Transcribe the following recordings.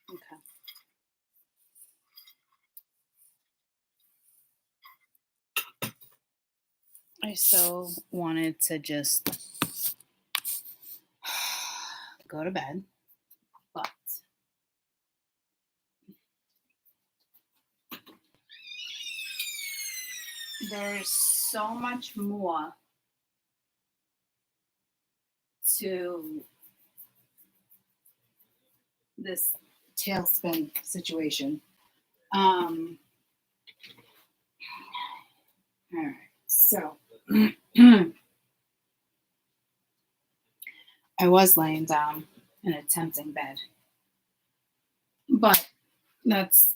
Okay. I so wanted to just go to bed, but there's so much more to this tailspin situation. All right, so I was laying down in a tempting bed, but that's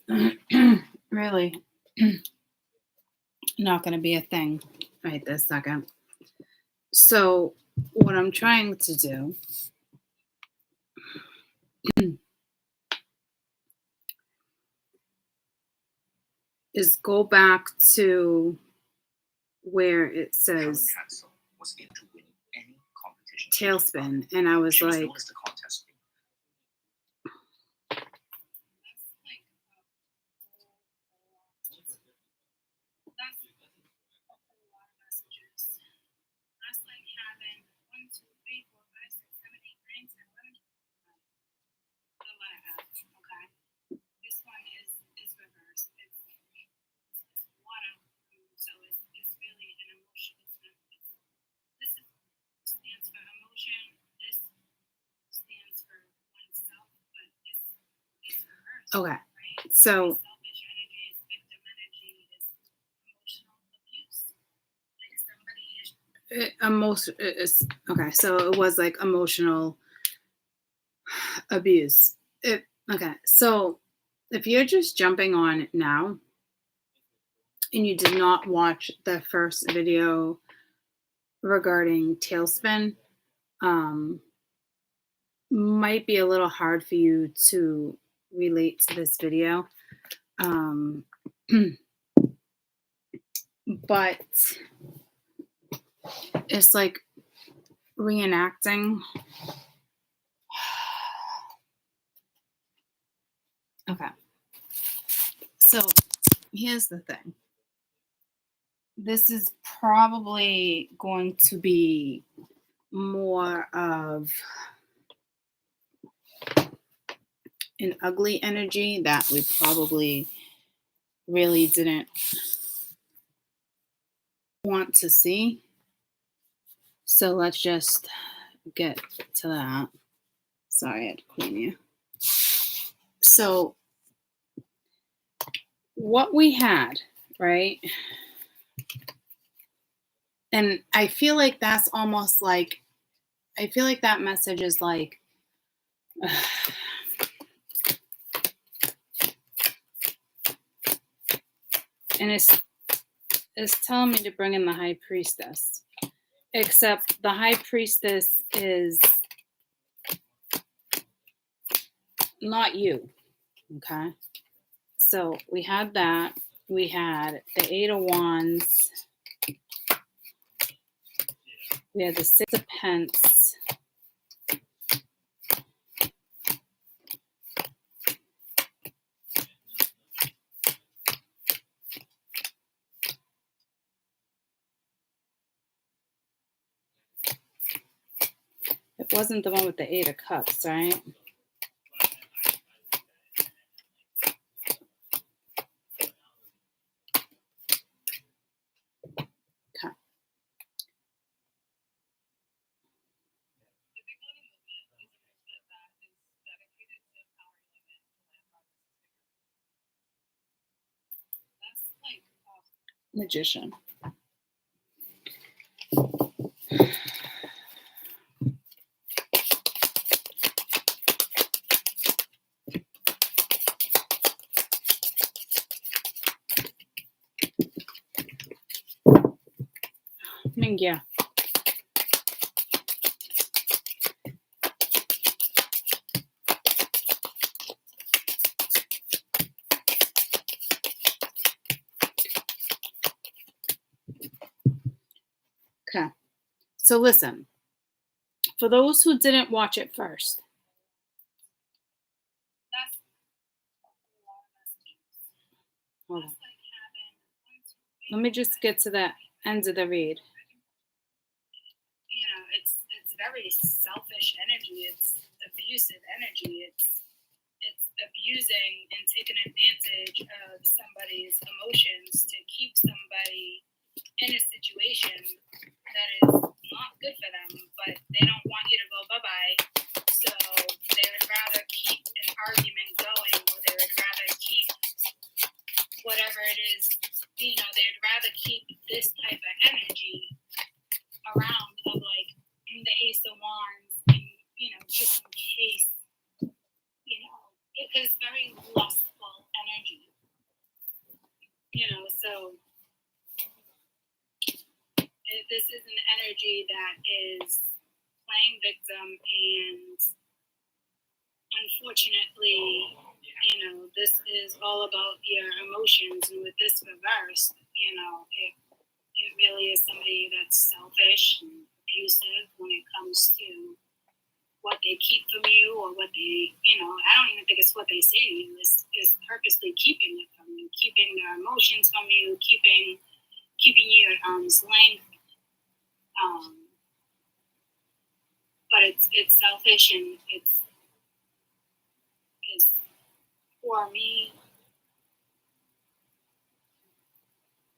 really not going to be a thing right this second. So what I'm trying to do is go back to where it says tailspin, and I was like, okay, so okay, so it was like emotional abuse. Okay, so if you're just jumping on now and you did not watch the first video regarding tailspin, might be a little hard for you to relate to this video. But it's like reenacting. Okay. So here's the thing. This is probably going to be more of an ugly energy that we probably really didn't want to see. So let's just get to that. Sorry, I had to clean you. So what we had, right? And I feel like that's almost like, I feel like that message is like, and it's telling me to bring in the high priestess, except the high priestess is not you. Okay. So we had that. We had the 8 of Wands. We had the 6 of Pence. It wasn't the one with the 8 of Cups, right? Okay. Magician. Yeah. Okay. So listen, for those who didn't watch it first, Hold on. Let me just get to the end of the read. You know, it's very selfish energy. It's abusive energy. It's abusing and taking advantage of somebody's emotions to keep somebody in a situation that is not good for them, but they don't want you to go bye-bye. So they would rather keep an argument going, or they would rather keep whatever it is, you know, they'd rather keep this type of energy around, of like the Ace of Wands, and, you know, just in case, you know, because it's very lustful energy, you know. So this is an energy that is playing victim, and unfortunately, you know, this is all about your emotions, and with this reverse, you know, it really is somebody that's selfish and abusive when it comes to what they keep from you, or what they, you know, I don't even think it's what they say to you. It's purposely keeping it from you, keeping their emotions from you, keeping you at arm's length. But it's selfish, and it's for me,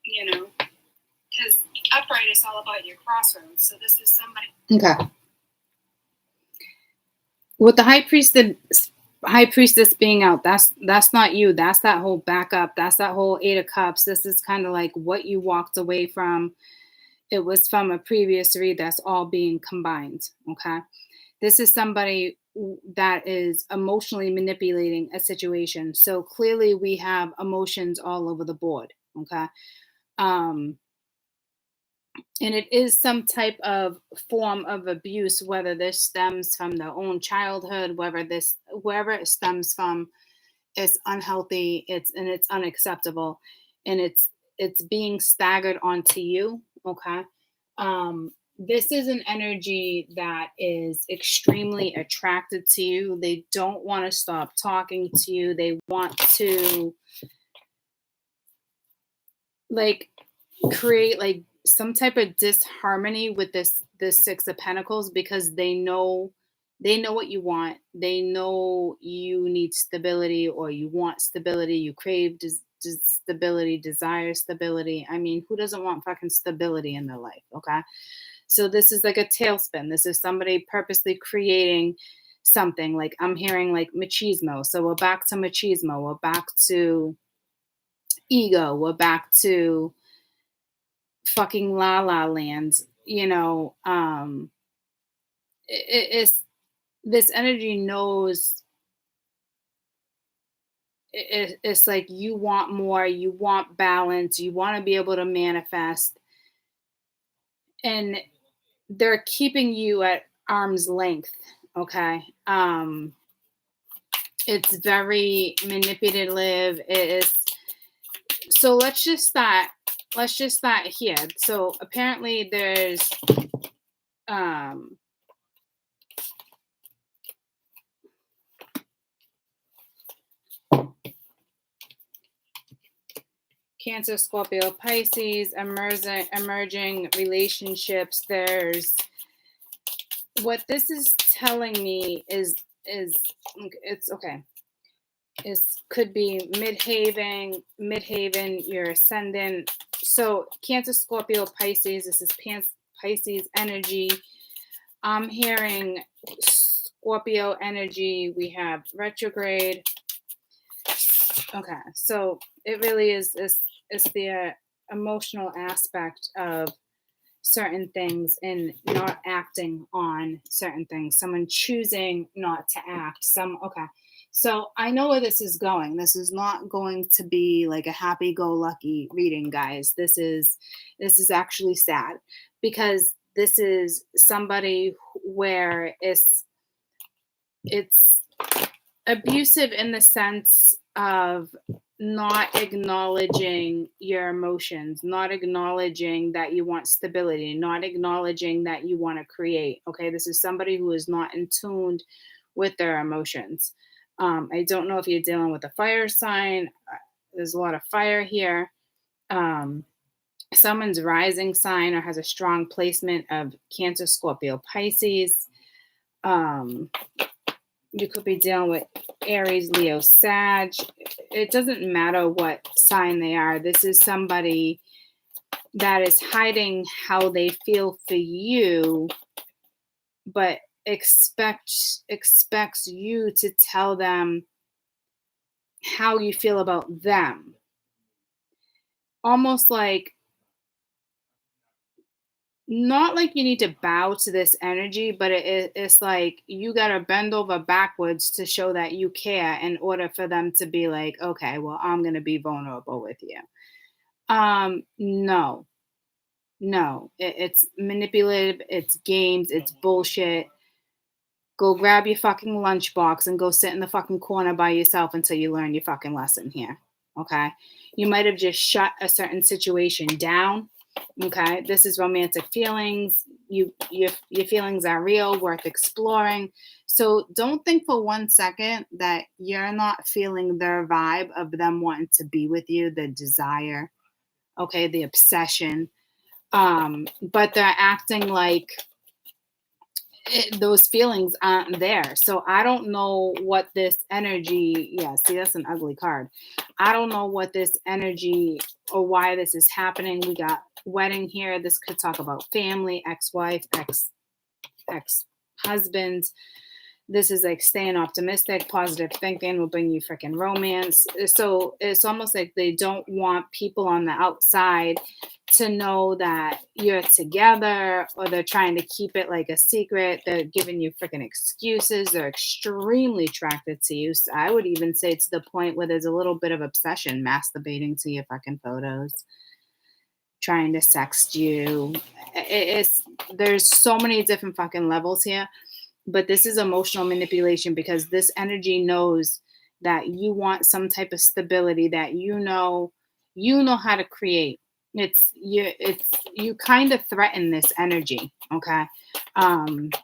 you know, because upright is all about your crossroads. So this is somebody. Okay. With the high priestess being out, that's not you. That's that whole backup. That's that whole Eight of Cups. This is kind of like what you walked away from. It was from a previous read that's all being combined. Okay. This is somebody that is emotionally manipulating a situation. So clearly we have emotions all over the board. Okay. And it is some type of form of abuse, whether this stems from their own childhood, wherever it stems from, it's unhealthy, it's unacceptable, and it's being staggered onto you. Okay. This is an energy that is extremely attracted to you. They don't want to stop talking to you. They want to like create like some type of disharmony with this Six of Pentacles, because they know what you want. They know you need stability, or you want stability, you crave stability, desire stability. I mean, who doesn't want fucking stability in their life? Okay. So this is like a tailspin. This is somebody purposely creating something. Like I'm hearing like machismo. So we're back to machismo. We're back to ego. We're back to fucking la la land. You know, it's this energy knows it's like you want more, you want balance, you want to be able to manifest, and they're keeping you at arm's length. Okay. It's very manipulative. It is. So let's just start here. So apparently there's Cancer, Scorpio, Pisces, emerging relationships. There's what this is telling me is it's okay. It could be midhaven, your ascendant. So Cancer, Scorpio, Pisces. This is Pisces energy. I'm hearing Scorpio energy. We have retrograde. Okay, so it really is the emotional aspect of certain things and not acting on certain things. Someone choosing not to act. Okay. So I know where this is going. This is not going to be like a happy-go-lucky reading, guys. This is actually sad, because this is somebody where it's abusive in the sense of not acknowledging your emotions, not acknowledging that you want stability, not acknowledging that you want to create. Okay, this is somebody who is not in tune with their emotions. I don't know if you're dealing with a fire sign. there's a lot of fire here. Um, Someone's rising sign or has a strong placement of Cancer, Scorpio, Pisces. Um, you could be dealing with Aries, Leo, Sag. It doesn't matter what sign they are. This is somebody that is hiding how they feel for you, but expects you to tell them how you feel about them. Almost like, not like you need to bow to this energy, but it's like you got to bend over backwards to show that you care in order for them to be like, okay, well, I'm going to be vulnerable with you. No, no, it's manipulative, it's games, it's bullshit. Go grab your fucking lunchbox and go sit in the fucking corner by yourself until you learn your fucking lesson here. Okay. You might have just shut a certain situation down. Okay. This is romantic feelings. Your feelings are real, worth exploring. So don't think for 1 second that you're not feeling their vibe of them wanting to be with you, the desire, okay, the obsession. But they're acting like those feelings aren't there. So I don't know what this energy, yeah, see, that's an ugly card. I don't know what this energy or why this is happening. We got wedding here. This could talk about family, ex-wife, ex-husband. This is like staying optimistic, positive thinking will bring you freaking romance. So it's almost like they don't want people on the outside to know that you're together, or they're trying to keep it like a secret. They're giving you freaking excuses. They're extremely attracted to you. So I would even say to the point where there's a little bit of obsession, masturbating to your fucking photos, trying to sext you. There's so many different fucking levels here. But this is emotional manipulation because this energy knows that you want some type of stability, that you know how to create. You kind of threaten this energy, okay? And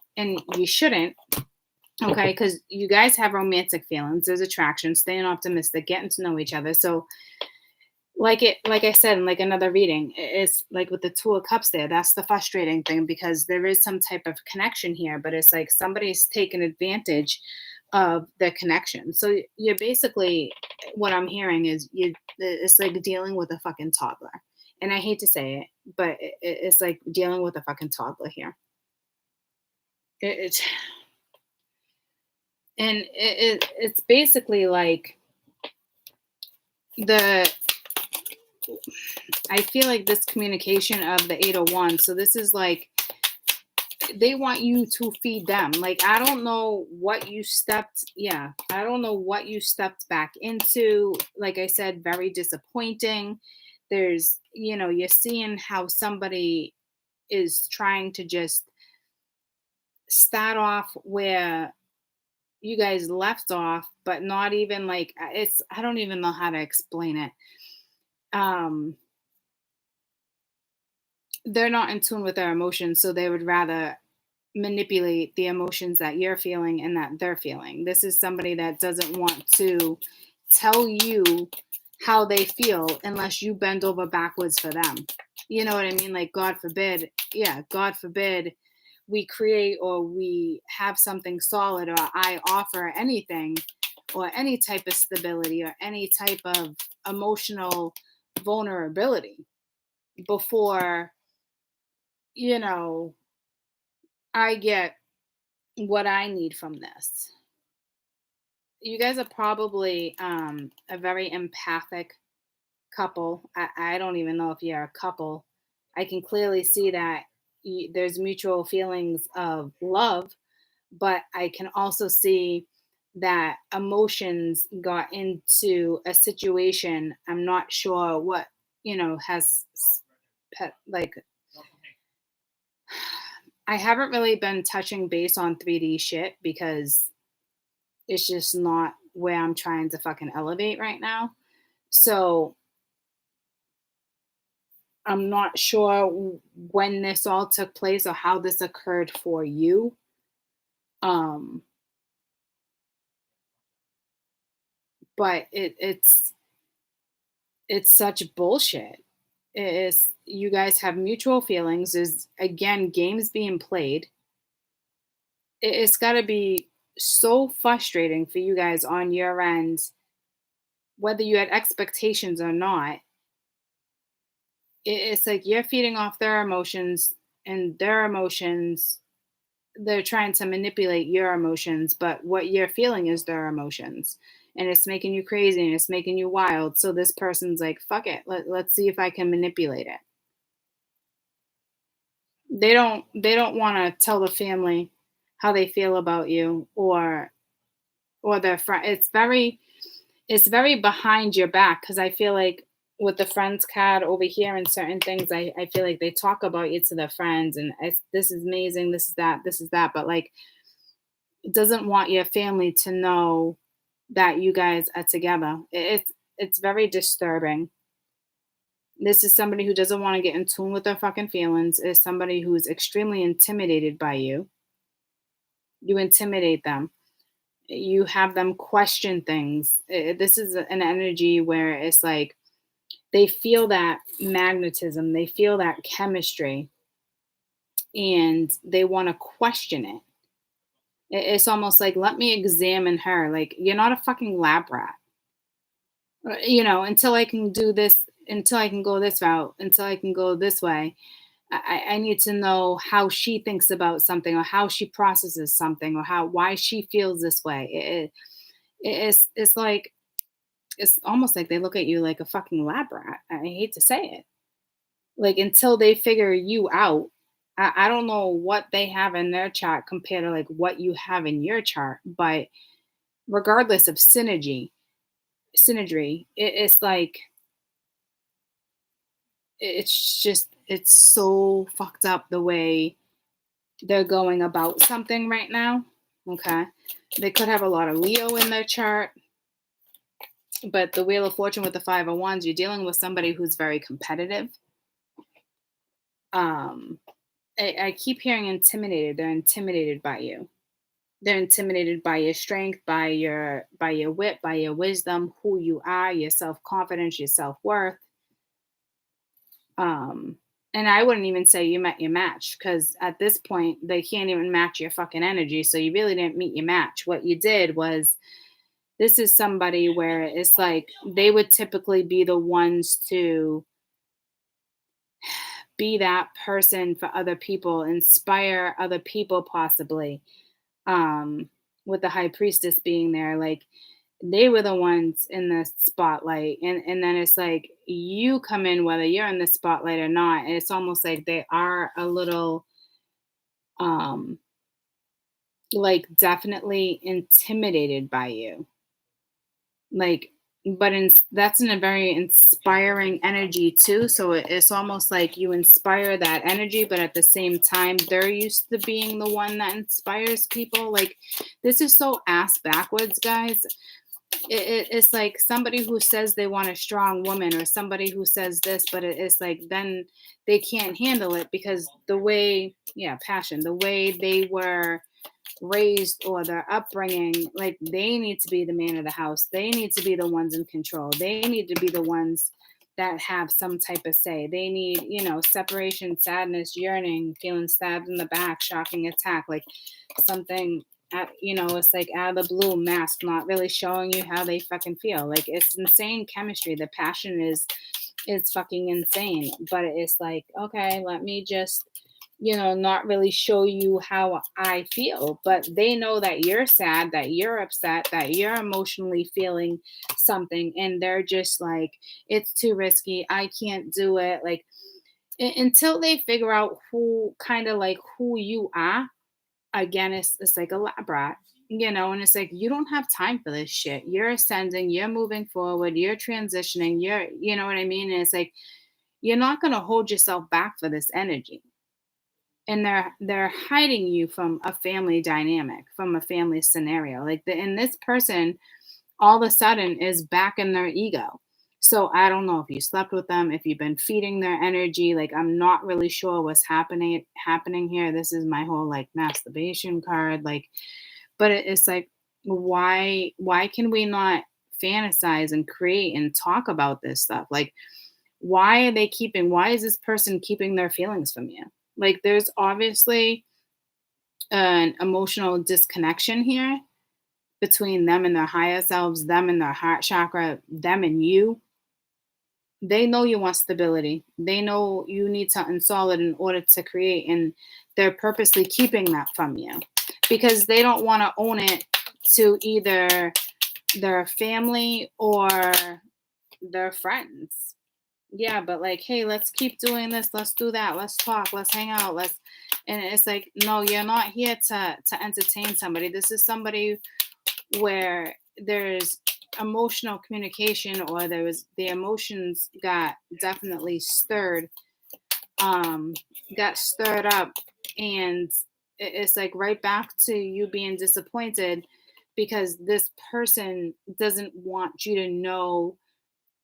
you shouldn't, okay? Because you guys have romantic feelings, there's attraction, staying optimistic, getting to know each other. So like I said in like another reading, it's like with the Two of Cups there, that's the frustrating thing, because there is some type of connection here, but it's like somebody's taken advantage of the connection. So you're basically, what I'm hearing is it's like dealing with a fucking toddler. And I hate to say it, but it's like dealing with a fucking toddler here. It's it's basically like I feel like this communication of the 801. So this is like they want you to feed them. Like, I don't know what you I don't know what you stepped back into. Like I said, very disappointing. There's, you're seeing how somebody is trying to just start off where you guys left off, but not even like I don't even know how to explain it. They're not in tune with their emotions, so they would rather manipulate the emotions that you're feeling and that they're feeling. This is somebody that doesn't want to tell you how they feel unless you bend over backwards for them. You know what I mean? Like, God forbid, we create or we have something solid, or I offer anything or any type of stability or any type of emotional vulnerability before, I get what I need from this. You guys are probably a very empathic couple. I don't even know if you're a couple. I can clearly see that there's mutual feelings of love, but I can also see that emotions got into a situation. I'm not sure what, has like, I haven't really been touching base on 3D shit because it's just not where I'm trying to fucking elevate right now. So I'm not sure when this all took place or how this occurred for you. Um, but it's it's such bullshit. It is, you guys have mutual feelings. Is again games being played. It's got to be so frustrating for you guys on your end, whether you had expectations or not. It's like you're feeding off their emotions, and their emotions, they're trying to manipulate your emotions, but what you're feeling is their emotions. And it's making you crazy and it's making you wild. So this person's like, fuck it. Let's see if I can manipulate it. They don't want to tell the family how they feel about you, or their friend. It's very behind your back, because I feel like with the friends card over here and certain things, I feel like they talk about you to their friends, and this is amazing, this is that, but like it doesn't want your family to know that you guys are together. It's very disturbing. This is somebody who doesn't want to get in tune with their fucking feelings. Is somebody who is extremely intimidated by you. You intimidate them. You have them question things. This is an energy where it's like they feel that magnetism, they feel that chemistry, and they want to question it. It's almost like, let me examine her. Like, you're not a fucking lab rat. Until I can do this, until I can go this route, until I can go this way, I need to know how she thinks about something, or how she processes something, or why she feels this way. It's like, it's almost like they look at you like a fucking lab rat. I hate to say it. Like, until they figure you out, I don't know what they have in their chart compared to like what you have in your chart. But regardless of synergy, it's like, it's so fucked up the way they're going about something right now. Okay. They could have a lot of Leo in their chart, but the Wheel of Fortune with the Five of Wands, you're dealing with somebody who's very competitive. Um, I keep hearing intimidated. They're intimidated by you. They're intimidated by your strength, by your wit, by your wisdom, who you are, your self confidence, your self worth. Um, and I wouldn't even say you met your match, because at this point they can't even match your fucking energy. So you really didn't meet your match. What you did was, this is somebody where it's like they would typically be the ones to be that person for other people, inspire other people, possibly. Um, with the high priestess being there, like they were the ones in the spotlight, and then it's like you come in whether you're in the spotlight or not. And it's almost like they are a little um like definitely intimidated by you. Like, but that's in a very inspiring energy too. So it's almost like you inspire that energy, but at the same time they're used to being the one that inspires people. Like, this is so ass backwards, guys. It's like somebody who says they want a strong woman, or somebody who says this, but it's like then they can't handle it, because the way, yeah, passion, the way they were raised, or their upbringing, like they need to be the man of the house. They need to be the ones in control. They need to be the ones that have some type of say. They need, separation, sadness, yearning, feeling stabbed in the back, shocking attack, like something. It's like out of the blue, mask, not really showing you how they fucking feel. Like, it's insane chemistry. The passion is fucking insane. But it's like, okay, let me just not really show you how I feel. But they know that you're sad, that you're upset, that you're emotionally feeling something. And they're just like, it's too risky. I can't do it. Like, until they figure out who kind of like who you are, again, it's like a lab rat. And it's like, you don't have time for this shit. You're ascending, you're moving forward, you're transitioning, you know what I mean? And it's like, you're not going to hold yourself back for this energy. And they're hiding you from a family dynamic, from a family scenario. Like, and this person all of a sudden is back in their ego. So I don't know if you slept with them, if you've been feeding their energy. Like, I'm not really sure what's happening here. This is my whole like masturbation card. Like, but it's like, why can we not fantasize and create and talk about this stuff. Like, why is this person keeping their feelings from you? Like, there's obviously an emotional disconnection here between them and their higher selves, them and their heart chakra, them and you. They know you want stability. They know you need something solid in order to create, and they're purposely keeping that from you because they don't want to own it to either their family or their friends. Yeah, but like, hey, let's keep doing this. Let's do that. Let's talk. Let's hang out. And it's like, no, you're not here to entertain somebody. This is somebody where there's emotional communication, or the emotions got definitely got stirred up, and it's like right back to you being disappointed because this person doesn't want you to know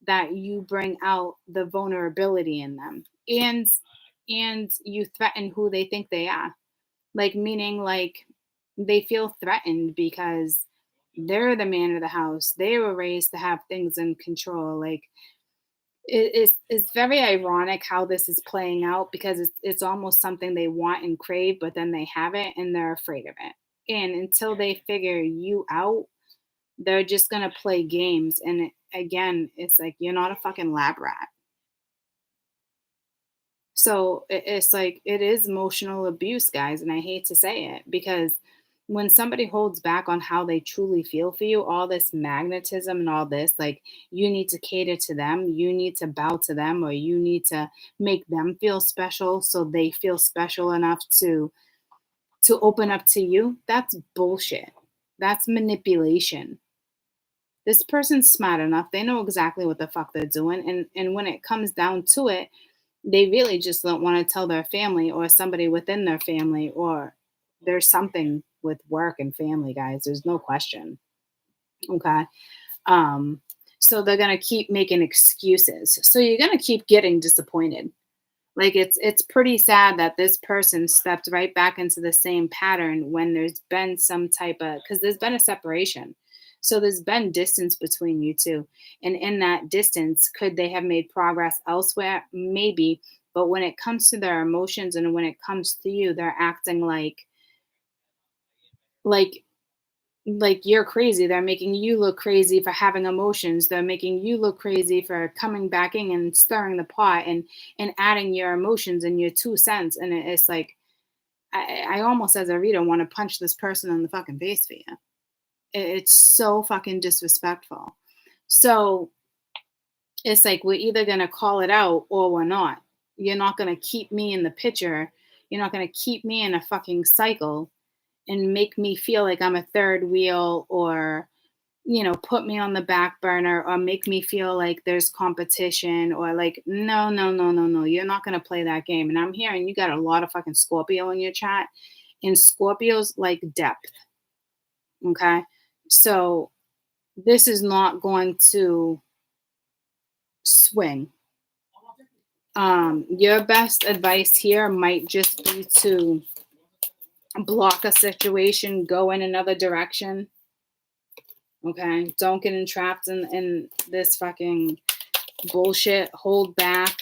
that you bring out the vulnerability in them, and you threaten who they think they are, like, meaning like they feel threatened because they're the man of the house. They were raised to have things in control. Like, it's very ironic how this is playing out because it's almost something they want and crave, but then they have it and they're afraid of it. And until they figure you out, they're just gonna play games. And again, it's like you're not a fucking lab rat. So it's like it is emotional abuse, guys, and I hate to say it because when somebody holds back on how they truly feel for you, all this magnetism and all this, like you need to cater to them, you need to bow to them, or you need to make them feel special so they feel special enough to open up to you. That's bullshit. That's manipulation. This person's smart enough. They know exactly what the fuck they're doing. And when it comes down to it, they really just don't want to tell their family or somebody within their family, or there's something with work and family, guys. There's no question. Okay. Um, so they're gonna keep making excuses. So you're gonna keep getting disappointed. Like, it's pretty sad that this person stepped right back into the same pattern when there's been some type of, because there's been a separation. So there's been distance between you two. And in that distance, could they have made progress elsewhere? Maybe. But when it comes to their emotions and when it comes to you, they're acting like like you're crazy. They're making you look crazy for having emotions. They're making you look crazy for coming back in and stirring the pot and adding your emotions and your 2 cents. And it's like I almost as a reader want to punch this person in the fucking face for you. It's so fucking disrespectful. So it's like we're either gonna call it out or we're not. You're not gonna keep me in the picture. You're not gonna keep me in a fucking cycle and make me feel like I'm a third wheel, or put me on the back burner, or make me feel like there's competition, or like, no, no, no, no, no, you're not going to play that game. And I'm hearing you got a lot of fucking Scorpio in your chat, and Scorpios like depth. Okay. So this is not going to swing. Your best advice here might just be to block a situation, go in another direction. Okay. Don't get entrapped in this fucking bullshit. Hold back.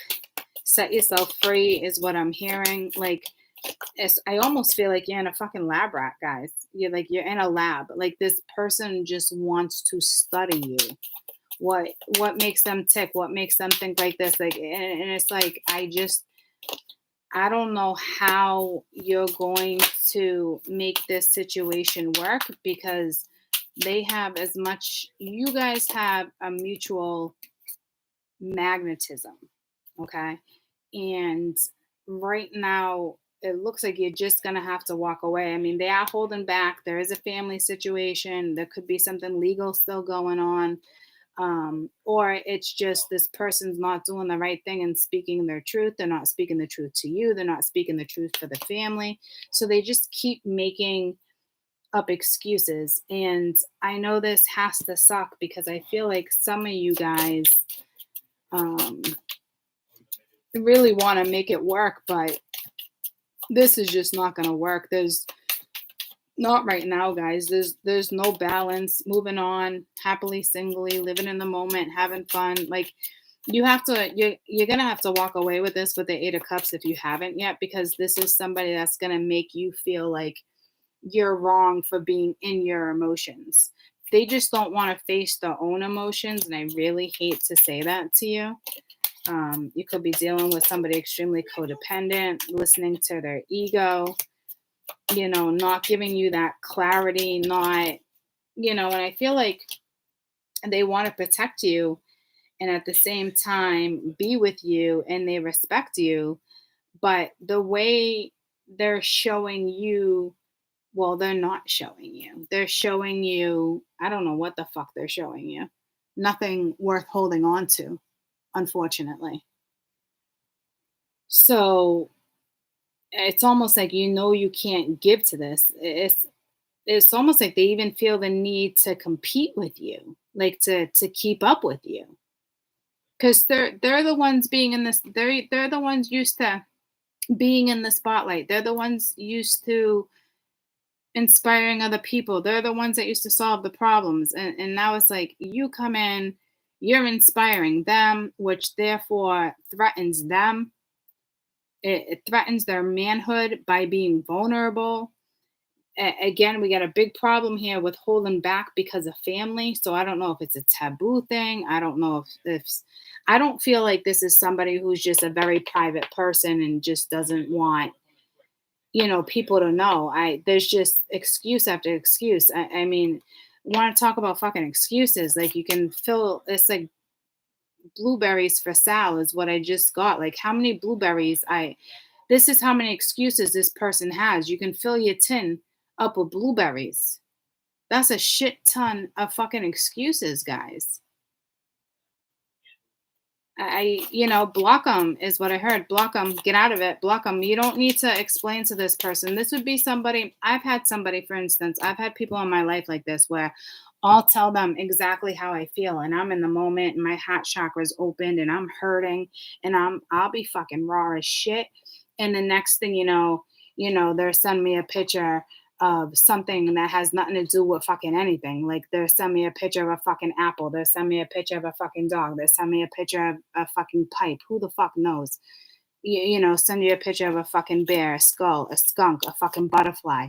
Set yourself free is what I'm hearing. Like, I almost feel like you're in a fucking lab rat, guys. You're in a lab. Like, this person just wants to study you. What makes them tick? What makes them think like this? Like, and it's like, I don't know how you're going to make this situation work because you guys have a mutual magnetism. Okay. And right now, it looks like you're just going to have to walk away. I mean, they are holding back. There is a family situation. There could be something legal still going on. Or it's just this person's not doing the right thing and speaking their truth. They're not speaking the truth to you. They're not speaking the truth for the family. So they just keep making up excuses. And I know this has to suck because I feel like some of you guys really want to make it work, but this is just not going to work. There's Not right now, guys. There's no balance. Moving on, happily singly, living in the moment, having fun. Like you're gonna have to walk away with this with the Eight of Cups if you haven't yet, because this is somebody that's gonna make you feel like you're wrong for being in your emotions. They just don't want to face their own emotions, and I really hate to say that to you. You could be dealing with somebody extremely codependent, listening to their ego, not giving you that clarity, not, and I feel like they want to protect you and at the same time be with you and they respect you. But the way they're showing you, well, they're not showing you. They're showing you, I don't know what the fuck they're showing you. Nothing worth holding on to, unfortunately. So it's almost like you can't give to this. It's almost like they even feel the need to compete with you, like to keep up with you, because they're the ones being in this. They're the ones used to being in the spotlight. They're the ones used to inspiring other people. They're the ones that used to solve the problems, and now it's like you come in, you're inspiring them, which therefore threatens them. It threatens their manhood by being vulnerable. Again, we got a big problem here with holding back because of family. So I don't know if it's a taboo thing. I don't know if I don't feel like this is somebody who's just a very private person and just doesn't want people to know. There's just excuse after excuse. I mean, want to talk about fucking excuses? Like you can fill it's like blueberries for Sal is what I just got. Like how many blueberries I this is how many excuses this person has. You can fill your tin up with blueberries. That's a shit ton of fucking excuses, guys. Block them is what I heard. Block them, get out of it, block them. You don't need to explain to this person. This would be somebody, I've had somebody, for instance, I've had people in my life like this where I'll tell them exactly how I feel and I'm in the moment and my heart chakra is opened and I'm hurting and I'll be fucking raw as shit. And the next thing they're sending me a picture of something that has nothing to do with fucking anything. Like they're sending me a picture of a fucking apple. They're sending me a picture of a fucking dog. They're sending me a picture of a fucking pipe. Who the fuck knows? Send you a picture of a fucking bear, a skull, a skunk, a fucking butterfly.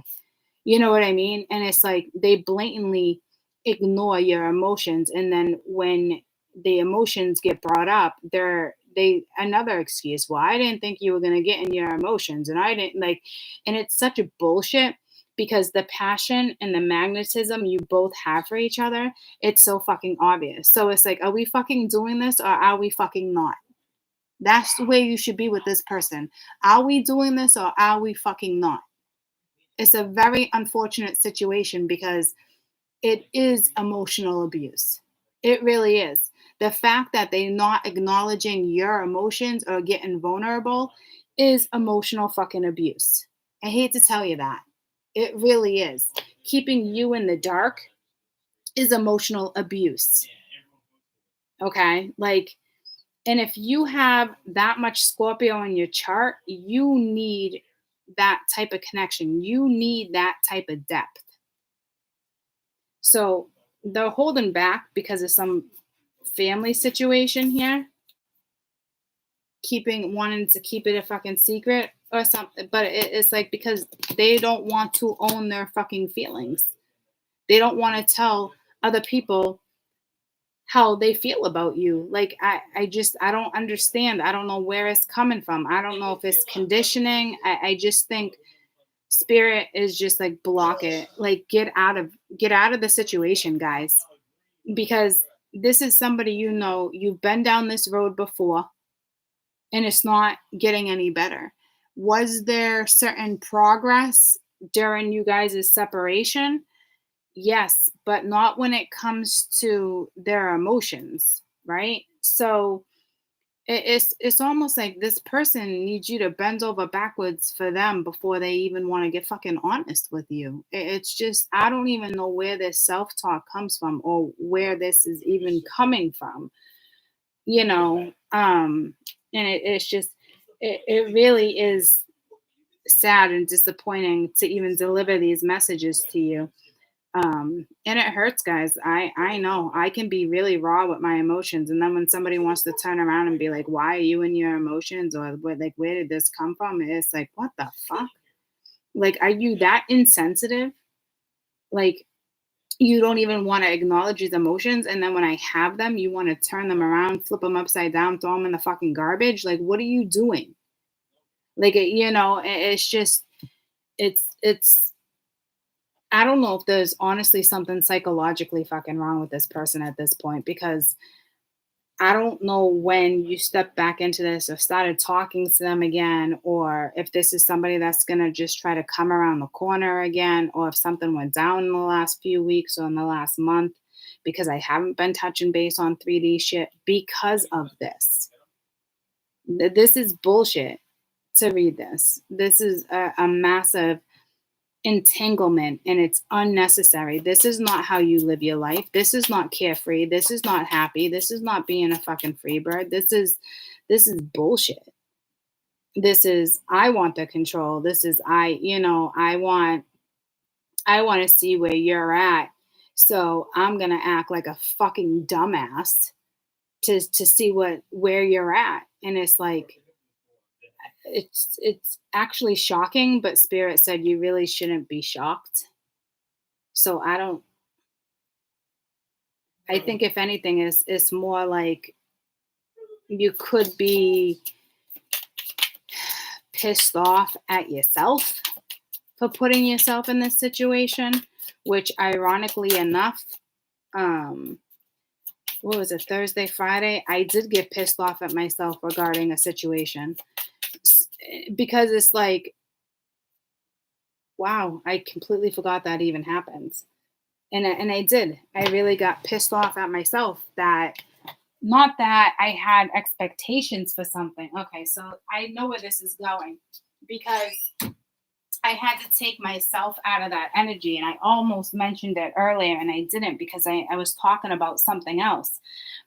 You know what I mean? And it's like they blatantly ignore your emotions. And then when the emotions get brought up, they another excuse. Well, I didn't think you were gonna get in your emotions. And I didn't like, and it's such a bullshit because the passion and the magnetism you both have for each other, it's so fucking obvious. So it's like, are we fucking doing this or are we fucking not? That's the way you should be with this person. Are we doing this or are we fucking not? It's a very unfortunate situation because it is emotional abuse. It really is. The fact that they're not acknowledging your emotions or getting vulnerable is emotional fucking abuse. I hate to tell you that. It really is. Keeping you in the dark is emotional abuse. Okay? Like, and if you have that much Scorpio in your chart, you need that type of connection. You need that type of depth. So they're holding back because of some family situation here, wanting to keep it a fucking secret or something. But it's like because they don't want to own their fucking feelings. They don't want to tell other people how they feel about you. Like I don't understand. I don't know where it's coming from. I don't know if it's conditioning. I just think spirit is just like block it. Like get out of the situation, guys. Because this is somebody you've been down this road before and it's not getting any better. Was there certain progress during you guys' separation? Yes, but not when it comes to their emotions, right? So it's almost like this person needs you to bend over backwards for them before they even want to get fucking honest with you. It's just I don't even know where this self-talk comes from or where this is even coming from, you know. And it's just it really is sad and disappointing to even deliver these messages to you. And it hurts, guys. I know I can be really raw with my emotions, and then when somebody wants to turn around and be like, "Why are you in your emotions?" or "What, like, where did this come from?" It's like, what the fuck? Like, are you that insensitive? Like, you don't even want to acknowledge these emotions, and then when I have them, you want to turn them around, flip them upside down, throw them in the fucking garbage. Like, what are you doing? Like, it's just, it's I don't know if there's honestly something psychologically fucking wrong with this person at this point, because I don't know when you step back into this or started talking to them again, or if this is somebody that's going to just try to come around the corner again, or if something went down in the last few weeks or in the last month, because I haven't been touching base on 3D shit because of this. This is bullshit to read this. This is a massive entanglement, and it's unnecessary. This is not how you live your life. This is not carefree. This is not happy. This is not being a fucking free bird. This is bullshit. This is, I want the control. This is, I want to see where you're at. So I'm going to act like a fucking dumbass to see where you're at. And it's like, it's actually shocking, but spirit said you really shouldn't be shocked. So I think if anything is it's more like you could be pissed off at yourself for putting yourself in this situation, which ironically enough, what was it, Thursday, Friday, I did get pissed off at myself regarding a situation, because it's like, wow, I completely forgot that even happens. And I did. I really got pissed off at myself that, not that I had expectations for something. Okay, so I know where this is going, because I had to take myself out of that energy. And I almost mentioned it earlier and I didn't, because I was talking about something else.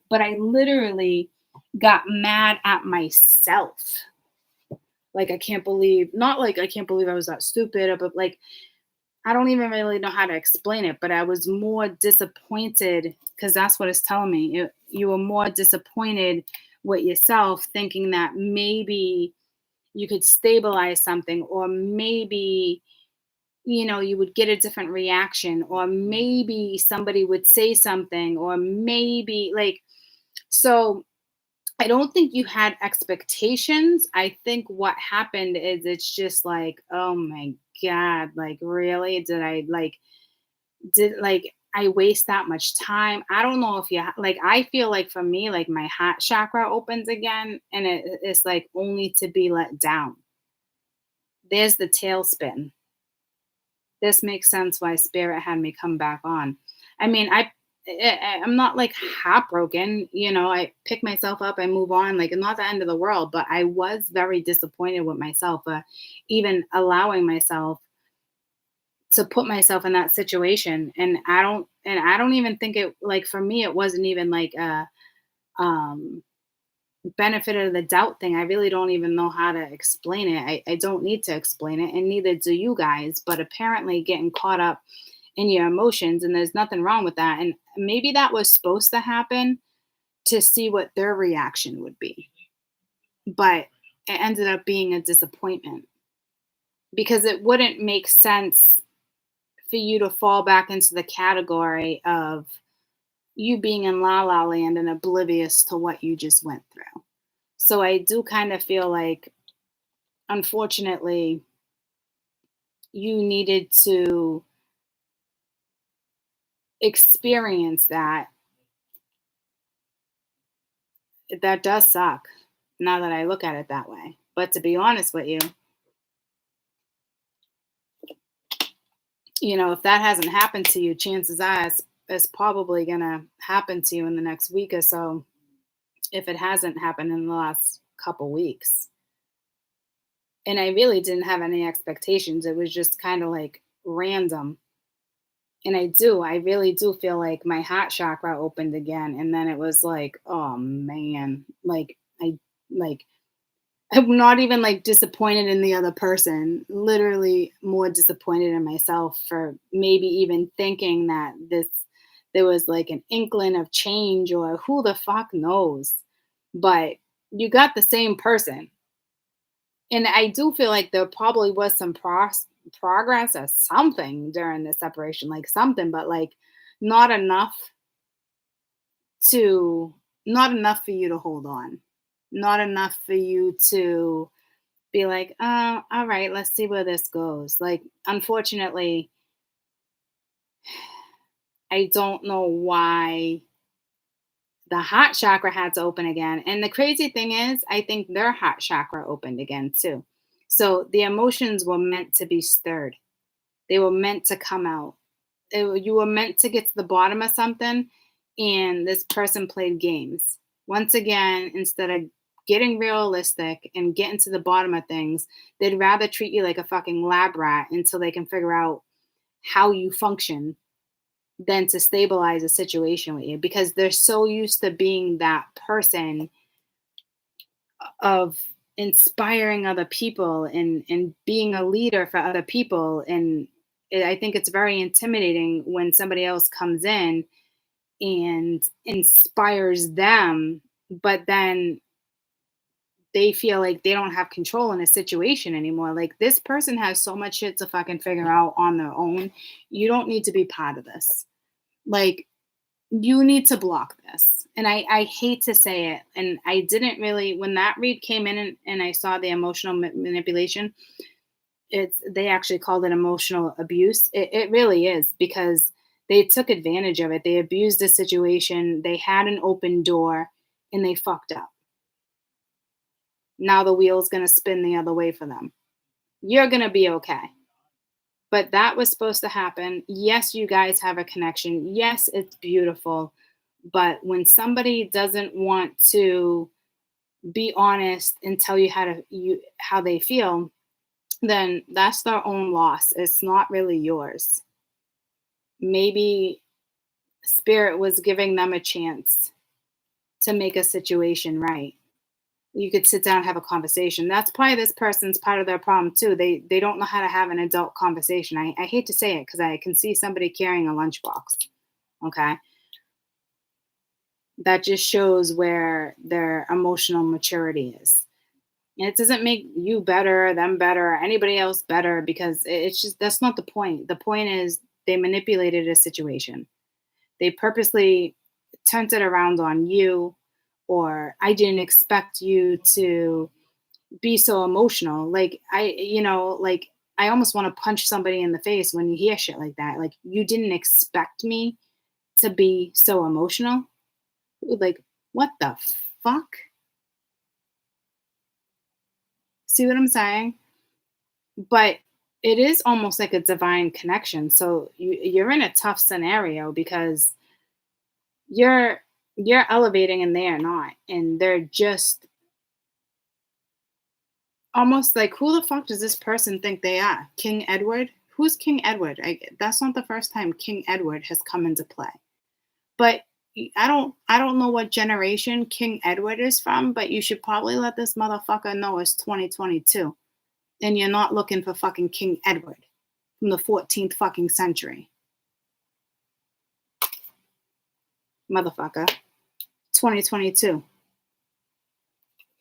But I literally got mad at myself. Like, I can't believe, not like I can't believe I was that stupid, but like, I don't even really know how to explain it, but I was more disappointed, because that's what it's telling me. You were more disappointed with yourself, thinking that maybe you could stabilize something, or maybe, you would get a different reaction, or maybe somebody would say something, or maybe like, so I don't think you had expectations. I think what happened is it's just like, oh my God, like, really? Did I waste that much time? I don't know if like, I feel like for me, like, my heart chakra opens again, and it's like only to be let down. There's the tailspin. This makes sense why spirit had me come back on. I mean, I'm not like heartbroken, I pick myself up, I move on, like, not the end of the world, but I was very disappointed with myself, even allowing myself to put myself in that situation. And I don't even think it, like, for me, it wasn't even like a um benefit of the doubt thing. I really don't even know how to explain it. I don't need to explain it, and neither do you guys. But apparently, getting caught up in your emotions, and there's nothing wrong with that. And maybe that was supposed to happen to see what their reaction would be. But it ended up being a disappointment, because it wouldn't make sense for you to fall back into the category of you being in la la land and oblivious to what you just went through. So I do kind of feel like, unfortunately, you needed to experience that. That does suck, now that I look at it that way. But to be honest with you, if that hasn't happened to you, chances are it's probably going to happen to you in the next week or so, if it hasn't happened in the last couple weeks. And I really didn't have any expectations. It was just kind of like random. And I really do feel like my heart chakra opened again. And then it was like, oh man, like, I, like, I'm not even like disappointed in the other person, literally more disappointed in myself for maybe even thinking that there was like an inkling of change, or who the fuck knows. But you got the same person. And I do feel like there probably was some progress or something during the separation, like something, but like not enough to not enough for you to hold on. Not enough for you to be like, "Oh, all right, let's see where this goes." Like, unfortunately, I don't know why the heart chakra had to open again. And the crazy thing is, I think their heart chakra opened again too. So the emotions were meant to be stirred. They were meant to come out. You were meant to get to the bottom of something, and this person played games. Once again, instead of getting realistic and getting to the bottom of things, they'd rather treat you like a fucking lab rat until they can figure out how you function than to stabilize a situation with you, because they're so used to being that person of inspiring other people and being a leader for other people. And I think it's very intimidating when somebody else comes in and inspires them, but then they feel like they don't have control in a situation anymore. Like, this person has so much shit to fucking figure out on their own. You don't need to be part of this. Like, you need to block this. And I hate to say it. And I didn't really, when that read came in and I saw the emotional manipulation, they actually called it emotional abuse. It really is, because they took advantage of it. They abused the situation. They had an open door and they fucked up. Now the wheel's going to spin the other way for them. You're going to be okay. But that was supposed to happen. Yes, you guys have a connection. Yes, it's beautiful. But when somebody doesn't want to be honest and tell you how they feel, then that's their own loss. It's not really yours. Maybe spirit was giving them a chance to make a situation right. You could sit down and have a conversation. That's probably this person's part of their problem too. They don't know how to have an adult conversation. I hate to say it, because I can see somebody carrying a lunchbox. Okay. That just shows where their emotional maturity is. And it doesn't make you better, them better, or anybody else better, because it's just, that's not the point. The point is they manipulated a situation. They purposely turned it around on you, or I didn't expect you to be so emotional. Like, like, I almost want to punch somebody in the face when you hear shit like that. Like, you didn't expect me to be so emotional. Like, what the fuck? See what I'm saying? But it is almost like a divine connection. So you're in a tough scenario, because you're you're elevating and they're not, and they're just almost like, who the fuck does this person think they are? King Edward? Who's King Edward? That's not the first time King Edward has come into play. But I don't know what generation King Edward is from, but you should probably let this motherfucker know it's 2022. And you're not looking for fucking King Edward from the 14th fucking century. Motherfucker. 2022.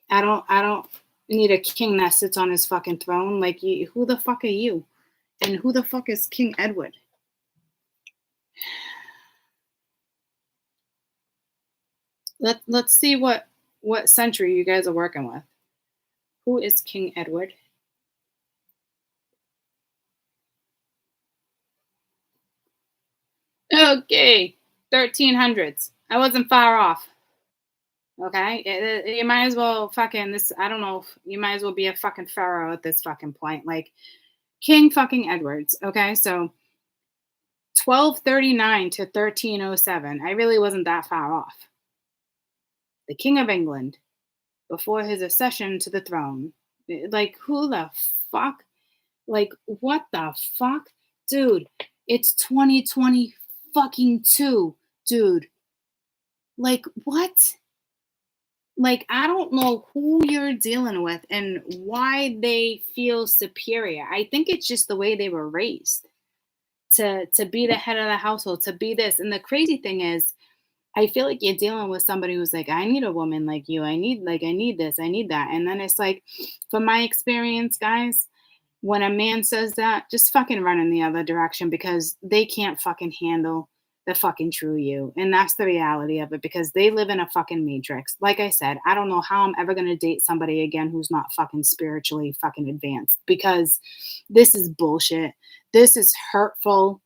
I don't need a king that sits on his fucking throne. Like, who the fuck are you? And who the fuck is King Edward? Let's see what century you guys are working with. Who is King Edward? Okay, 1300s. I wasn't far off. Okay, you might as well fucking this. I don't know. You might as well be a fucking pharaoh at this fucking point. Like, King fucking Edwards. Okay, so 1239 to 1307. I really wasn't that far off. The King of England before his accession to the throne. Like, who the fuck? Like, what the fuck? Dude, it's 2020 fucking 2, dude. Like, what? Like, I don't know who you're dealing with and why they feel superior. I think it's just the way they were raised to be the head of the household, to be this. And the crazy thing is, I feel like you're dealing with somebody who's like, I need a woman like you. I need this, I need that. And then it's like, from my experience, guys, when a man says that, just fucking run in the other direction because they can't fucking handle the fucking true you. And that's the reality of it because they live in a fucking matrix. Like I said, I don't know how I'm ever going to date somebody again who's not fucking spiritually fucking advanced because this is bullshit. This is hurtful.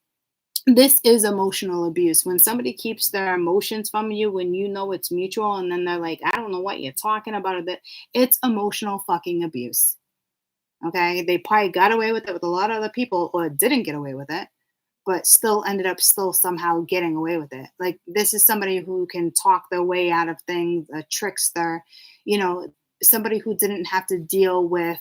This is emotional abuse. When somebody keeps their emotions from you when you know it's mutual and then they're like, I don't know what you're talking about, or that it's emotional fucking abuse. Okay. They probably got away with it with a lot of other people or didn't get away with it, but still ended up still somehow getting away with it. Like this is somebody who can talk their way out of things, a trickster, you know, somebody who didn't have to deal with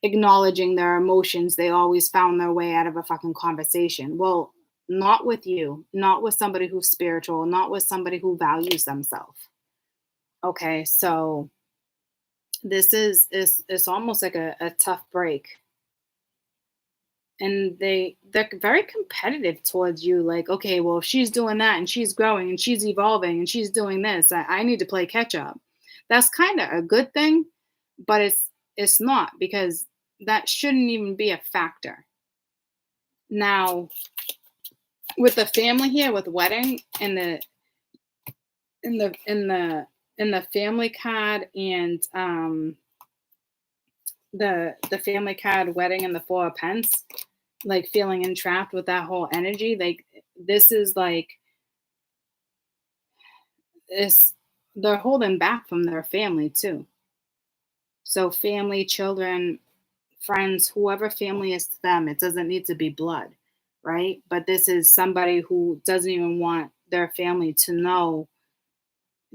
acknowledging their emotions. They always found their way out of a fucking conversation. Well, not with you, not with somebody who's spiritual, not with somebody who values themselves. Okay, so this is it's almost like a tough break. And they're very competitive towards you, like, okay, well, if she's doing that and she's growing and she's evolving and she's doing this, I need to play catch up. That's kind of a good thing, but it's not because that shouldn't even be a factor. Now, with the family here, with wedding and the in the in the in the family card and the family card wedding and the four of pence, like feeling entrapped with that whole energy, like this is like it's they're holding back from their family too. So family, children, friends, whoever family is to them, it doesn't need to be blood, right? But this is somebody who doesn't even want their family to know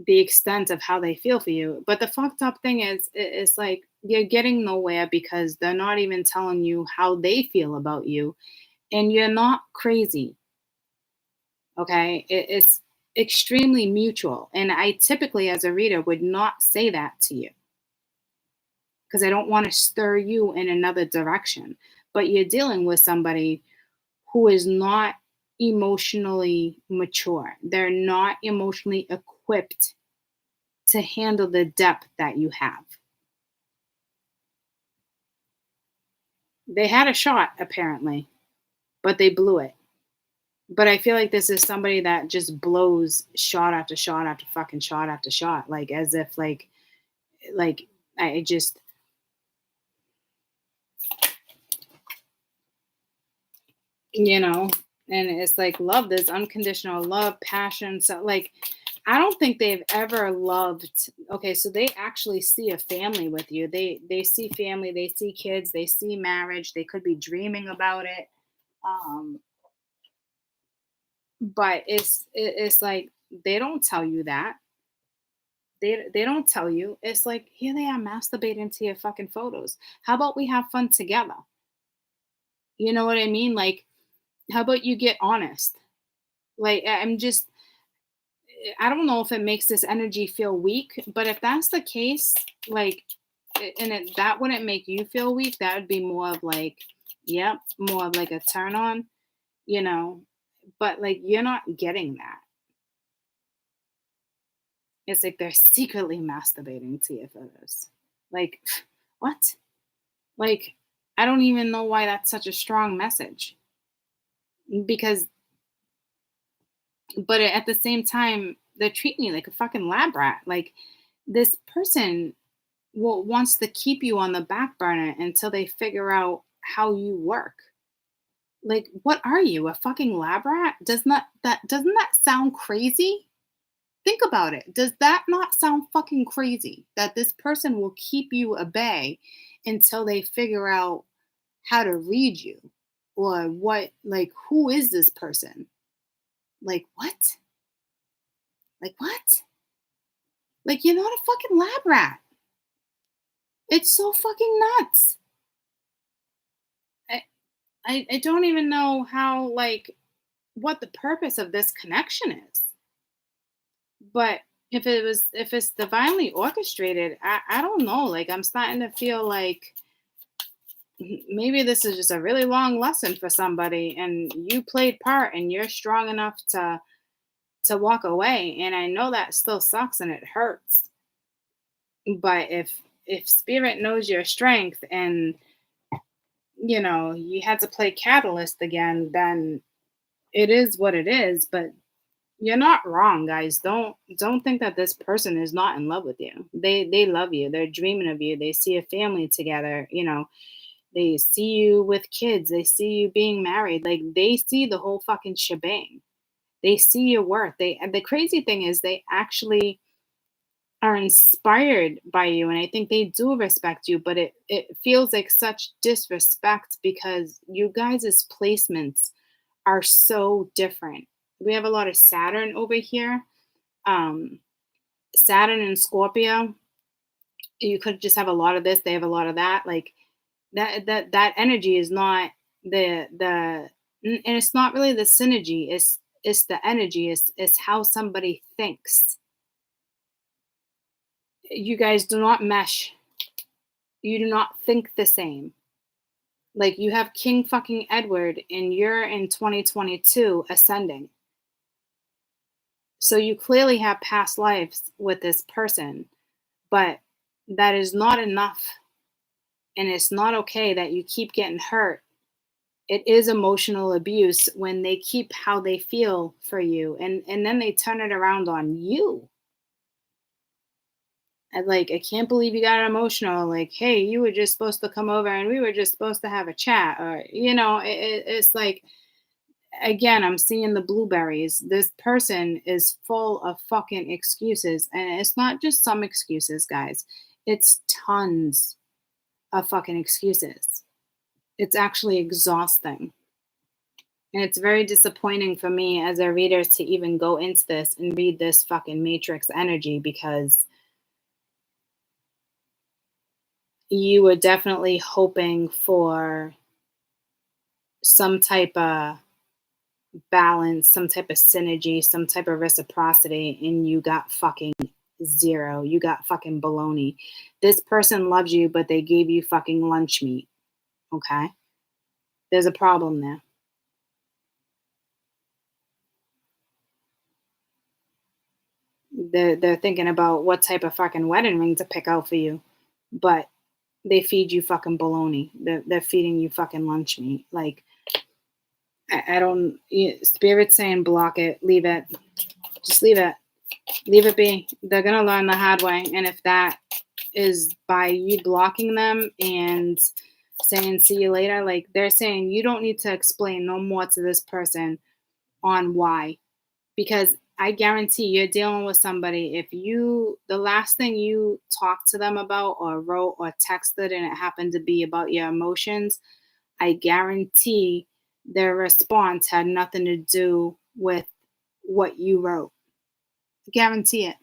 the extent of how they feel for you. But the fucked up thing is, it's like you're getting nowhere because they're not even telling you how they feel about you, and you're not crazy. Okay, it's extremely mutual, and I typically, as a reader, would not say that to you because I don't want to stir you in another direction. But you're dealing with somebody who is not emotionally mature. They're not emotionally equipped to handle the depth that you have. They had a shot, apparently, but they blew it. But I feel like this is somebody that just blows shot after shot after fucking shot after shot, like as if like I just you know, and it's like love, this unconditional love, passion. So like I don't think they've ever loved. Okay, so they actually see a family with you. They see family, they see kids, they see marriage. They could be dreaming about it. Um, but it's like they don't tell you that. They don't tell you. It's like here they are masturbating to your fucking photos. How about we have fun together? You know what I mean? Like, how about you get honest? Like I'm just I don't know if it makes this energy feel weak, but if that's the case, like, and that wouldn't make you feel weak, that would be more of like, yep, more of like a turn on, you know. But like, you're not getting that. It's like they're secretly masturbating to your photos. Like, what? Like, I don't even know why that's such a strong message. Because, but at the same time, they're treating you like a fucking lab rat. Like, this person wants to keep you on the back burner until they figure out how you work. Like, what are you, a fucking lab rat? Doesn't that sound crazy? Think about it. Does that not sound fucking crazy that this person will keep you at bay until they figure out how to read you or what, like, who is this person? Like, what? Like, what? Like, you're not a fucking lab rat. It's so fucking nuts. I, I don't even know how, like, what the purpose of this connection is. But if it's divinely orchestrated, I don't know. Like, I'm starting to feel like maybe this is just a really long lesson for somebody, and you played part, and you're strong enough to walk away. And I know that still sucks and it hurts. But if spirit knows your strength, and you had to play catalyst again, then it is what it is. But you're not wrong, guys. Don't think that this person is not in love with you. They love you. They're dreaming of you. They see a family together. They see you with kids. They see you being married. Like, they see the whole fucking shebang. They see your worth. And the crazy thing is, they actually are inspired by you, and I think they do respect you. But it feels like such disrespect, because you guys' placements are so different. We have a lot of Saturn over here. Um, Saturn and Scorpio. You could just have a lot of this. They have a lot of that. Like, that energy is not and it's not really the synergy. It's the energy. It's how somebody thinks. You guys do not mesh. You do not think the same. Like, you have King fucking Edward, and you're in 2022 ascending. So you clearly have past lives with this person, but that is not enough. And it's not okay that you keep getting hurt. It is emotional abuse when they keep how they feel for you, and then they turn it around on you. And, like, I can't believe you got emotional. Like, hey, you were just supposed to come over and we were just supposed to have a chat. Or, it's like, again, I'm seeing the blueberries. This person is full of fucking excuses. And it's not just some excuses, guys, it's tons of fucking excuses. It's actually exhausting. And it's very disappointing for me as a reader to even go into this and read this fucking matrix energy, because you were definitely hoping for some type of balance, some type of synergy, some type of reciprocity, and you got fucking zero. You got fucking baloney. This person loves you, but they gave you fucking lunch meat. Okay? There's a problem there. They're thinking about what type of fucking wedding ring to pick out for you, but they feed you fucking baloney. They're feeding you fucking lunch meat. Like, I don't. Spirit saying block it, leave it, just leave it be. They're gonna learn the hard way, and if that is by you blocking them and saying see you later, like, they're saying you don't need to explain no more to this person on why, because I guarantee you're dealing with somebody. If the last thing you talked to them about or wrote or texted, and it happened to be about your emotions, I guarantee their response had nothing to do with what you wrote. Guarantee it.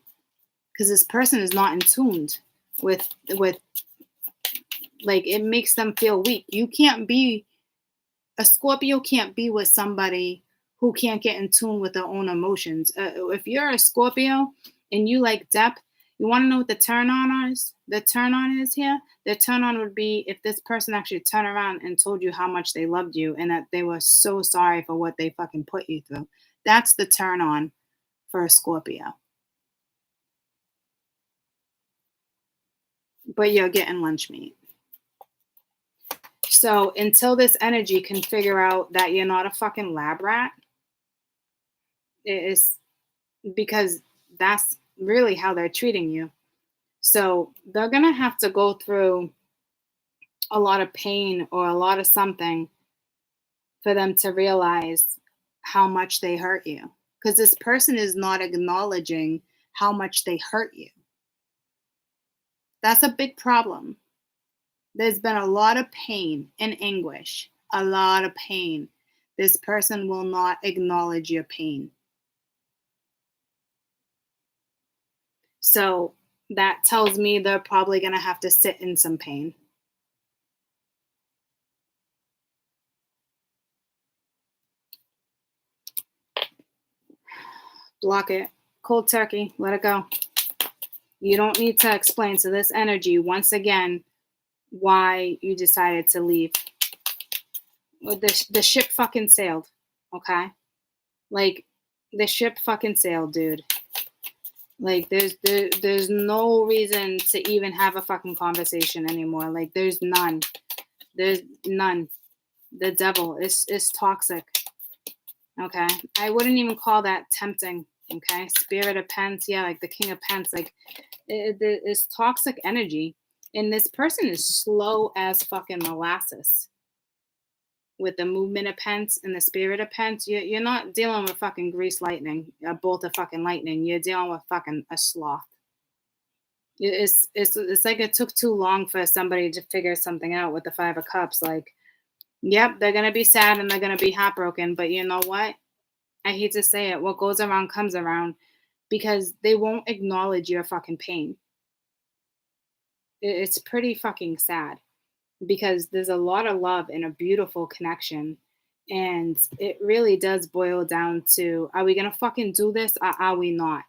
Because this person is not in tune with like, it makes them feel weak. A Scorpio can't be with somebody who can't get in tune with their own emotions. If you're a Scorpio and you like depth, you want to know what the turn on is? The turn on is here. The turn on would be if this person actually turned around and told you how much they loved you and that they were so sorry for what they fucking put you through. That's the turn on for a Scorpio. But you're getting lunch meat. So until this energy can figure out that you're not a fucking lab rat, it is because that's really how they're treating you. So they're going to have to go through a lot of pain or a lot of something for them to realize how much they hurt you. Because this person is not acknowledging how much they hurt you. That's a big problem. There's been a lot of pain and anguish, a lot of pain. This person will not acknowledge your pain. So that tells me they're probably going to have to sit in some pain. Block it, cold turkey. Let it go. You don't need to explain to this energy once again why you decided to leave. The ship fucking sailed, okay? Like, the ship fucking sailed, dude. Like, there's no reason to even have a fucking conversation anymore. Like, there's none. There's none. The devil is toxic, okay? I wouldn't even call that tempting, okay? Spirit of Pence, yeah, like the King of Pence, like, it's toxic energy. And this person is slow as fucking molasses. With the movement of Pence and the Spirit of Pence, you're not dealing with fucking grease lightning, a bolt of fucking lightning. You're dealing with fucking a sloth. It's like it took too long for somebody to figure something out with the Five of Cups. Like, yep, they're gonna be sad and they're gonna be heartbroken, but you know what? I hate to say it, what goes around comes around, because they won't acknowledge your fucking pain. It's pretty fucking sad, because there's a lot of love and a beautiful connection. And it really does boil down to, are we going to fucking do this or are we not?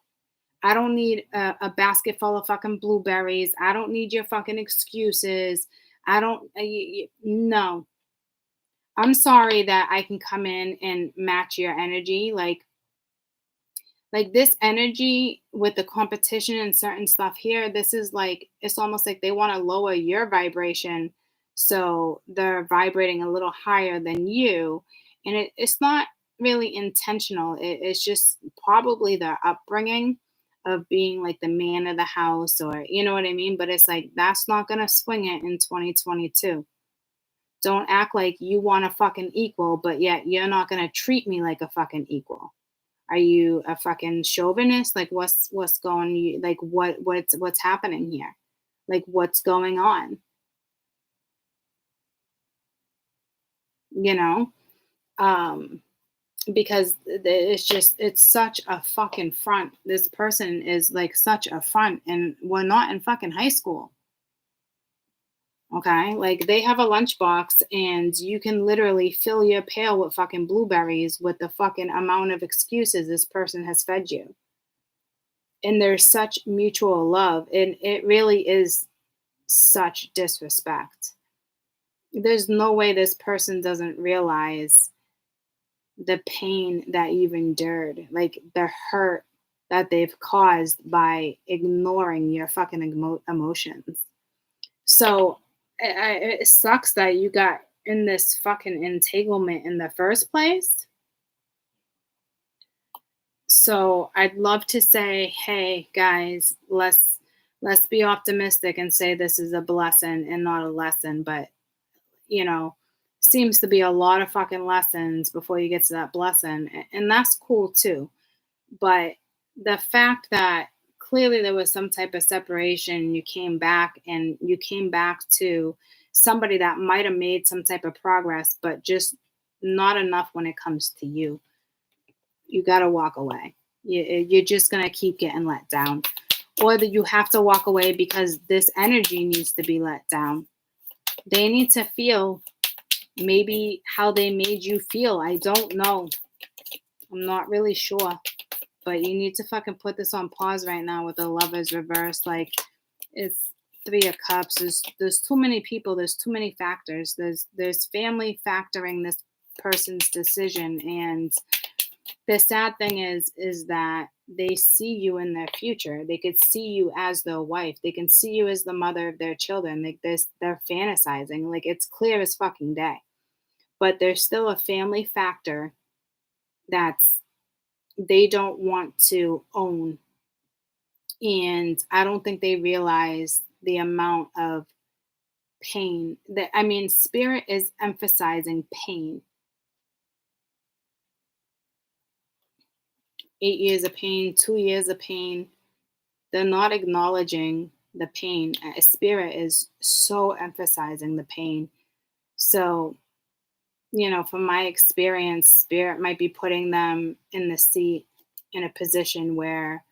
I don't need a basket full of fucking blueberries. I don't need your fucking excuses. I don't, no. I'm sorry that I can come in and match your energy. Like this energy with the competition and certain stuff here, this is like, it's almost like they want to lower your vibration. So they're vibrating a little higher than you. And it's not really intentional. It's just probably their upbringing of being like the man of the house, or, you know what I mean? But it's like, that's not going to swing it in 2022. Don't act like you want a fucking equal, but yet you're not going to treat me like a fucking equal. Are you a fucking chauvinist? Like, what's going, like, what's happening here? Like, what's going on? You know? Because it's such a fucking front. This person is like such a front, and we're not in fucking high school. Okay, like they have a lunchbox and you can literally fill your pail with fucking blueberries with the fucking amount of excuses this person has fed you. And there's such mutual love, and it really is such disrespect. There's no way this person doesn't realize the pain that you've endured, like the hurt that they've caused by ignoring your fucking emotions. So it sucks that you got in this fucking entanglement in the first place. So I'd love to say, hey guys, let's be optimistic and say this is a blessing and not a lesson. But you know, seems to be a lot of fucking lessons before you get to that blessing, and that's cool too. But the fact that clearly there was some type of separation, you came back to somebody that might have made some type of progress, but just not enough when it comes to you. You got to walk away. You're just going to keep getting let down, or that you have to walk away because this energy needs to be let down. They need to feel maybe how they made you feel. I don't know. I'm not really sure. But you need to fucking put this on pause right now with the Lovers reverse. Like, it's Three of Cups. There's too many people. There's too many factors. There's family factoring this person's decision. And the sad thing is that they see you in their future. They could see you as their wife. They can see you as the mother of their children. Like this, they're fantasizing. Like, it's clear as fucking day. But there's still a family factor that's they don't want to own. And I don't think they realize the amount of pain that, I mean, Spirit is emphasizing pain. 8 years of pain, 2 years of pain. They're not acknowledging the pain. Spirit is so emphasizing the pain. So, from my experience, Spirit might be putting them in the seat in a position where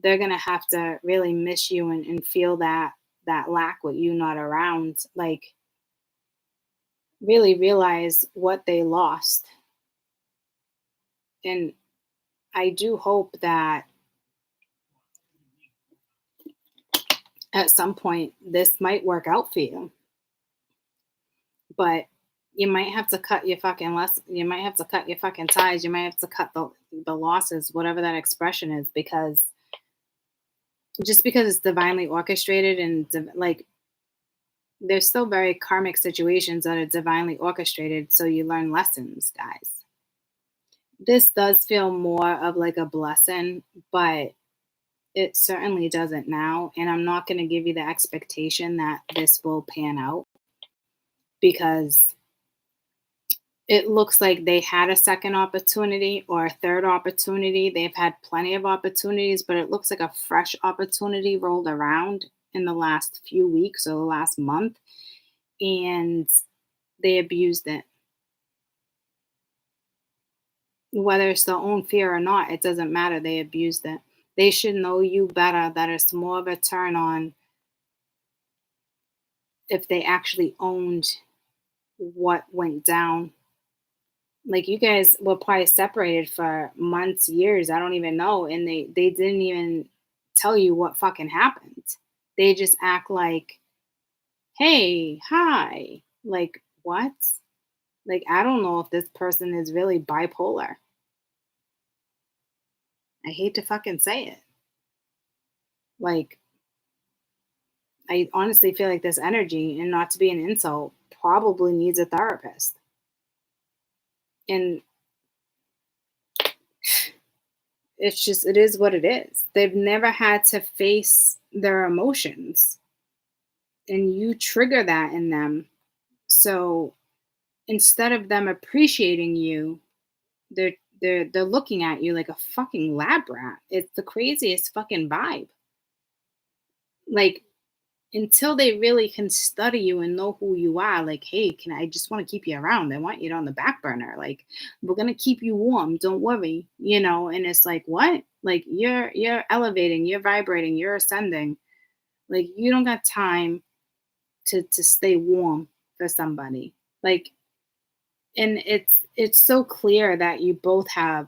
they're going to have to really miss you and feel that lack with you not around. Like, really realize what they lost. And I do hope that at some point this might work out for you, but you might have to cut your fucking you might have to cut your fucking ties, you might have to cut the losses, whatever that expression is, because just because it's divinely orchestrated and like there's still very karmic situations that are divinely orchestrated, so you learn lessons, guys. This does feel more of like a blessing, but it certainly doesn't now, and I'm not going to give you the expectation that this will pan out, because it looks like they had a second opportunity or a third opportunity. They've had plenty of opportunities, but it looks like a fresh opportunity rolled around in the last few weeks or the last month, and they abused it. Whether it's their own fear or not, it doesn't matter. They abused it. They should know you better, that it's more of a turn on if they actually owned what went down. Like, you guys were probably separated for months, years, I don't even know, and they didn't even tell you what fucking happened. They just act like, hey, hi. Like, what? Like, I don't know if this person is really bipolar. I hate to fucking say it. Like, I honestly feel like this energy, and not to be an insult, probably needs a therapist. And it's just, it is what it is. They've never had to face their emotions, and you trigger that in them. So instead of them appreciating you, they're looking at you like a fucking lab rat. It's the craziest fucking vibe. Like, until they really can study you and know who you are, like, hey, can I just want to keep you around? I want you on the back burner. Like, we're gonna keep you warm. Don't worry, you know. And it's like, what? Like, you're elevating, you're vibrating, you're ascending. Like, you don't got time to stay warm for somebody. Like, and it's so clear that you both have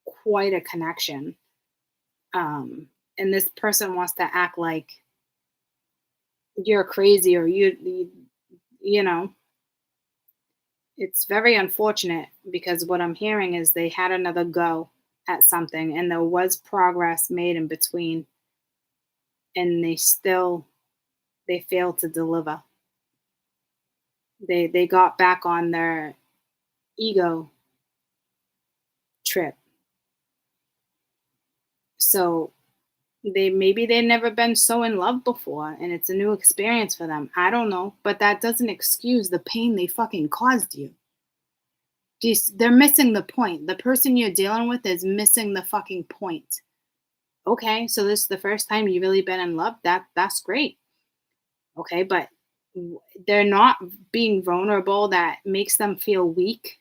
quite a connection. And this person wants to act like you're crazy, or you know, it's very unfortunate, because what I'm hearing is they had another go at something, and there was progress made in between, and they failed to deliver. They got back on their ego trip. So they've never been so in love before, and it's a new experience for them. I don't know, but that doesn't excuse the pain they fucking caused you. They're missing the point. The person you're dealing with is missing the fucking point. Okay, so this is the first time you've really been in love. That's great. Okay, but they're not being vulnerable. That makes them feel weak.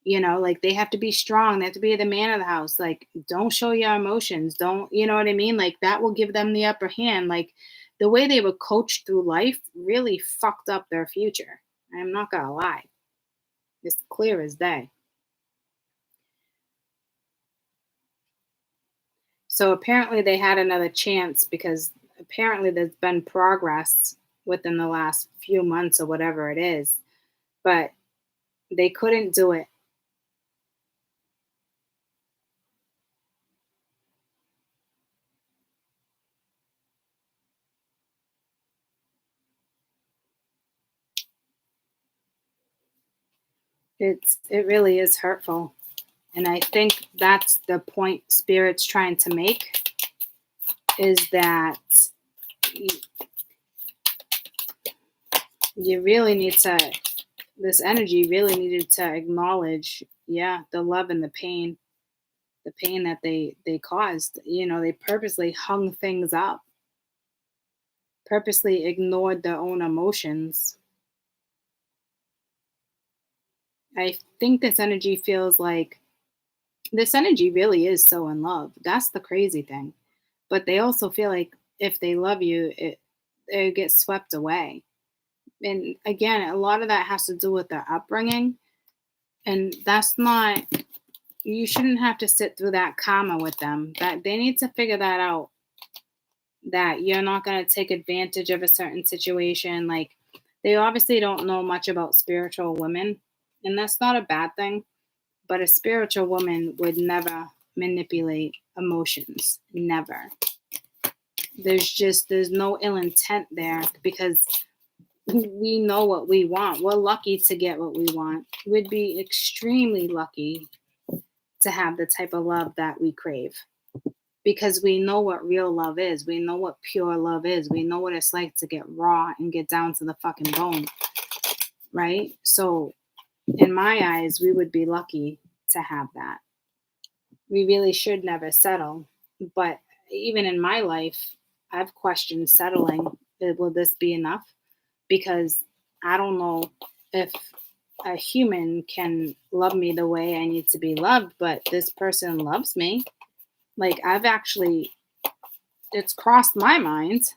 You know, like, they have to be strong. They have to be the man of the house. Like, don't show your emotions. Don't, you know what I mean? Like, that will give them the upper hand. Like, the way they were coached through life really fucked up their future. I'm not gonna lie. It's clear as day. So apparently they had another chance, because apparently there's been progress within the last few months or whatever it is, but they couldn't do it. It really is hurtful. And I think that's the point Spirit's trying to make, is that you really need to, this energy really needed to acknowledge, yeah, the love and the pain that they caused. You know, they purposely hung things up, purposely ignored their own emotions. I think this energy feels like, this energy really is so in love. That's the crazy thing. But they also feel like if they love you, it gets swept away. And again, a lot of that has to do with their upbringing. And that's not, you shouldn't have to sit through that karma with them. That they need to figure that out that you're not going to take advantage of a certain situation. Like, they obviously don't know much about spiritual women, and that's not a bad thing, but a spiritual woman would never manipulate emotions. Never. There's no ill intent there, because we know what we want. We're lucky to get what we want. We'd be extremely lucky to have the type of love that we crave, because we know what real love is. We know what pure love is. We know what it's like to get raw and get down to the fucking bone, right? So in my eyes, we would be lucky to have that. We really should never settle. But even in my life, I've questioned settling. Will this be enough? Because I don't know if a human can love me the way I need to be loved, but this person loves me. Like, it's crossed my mind.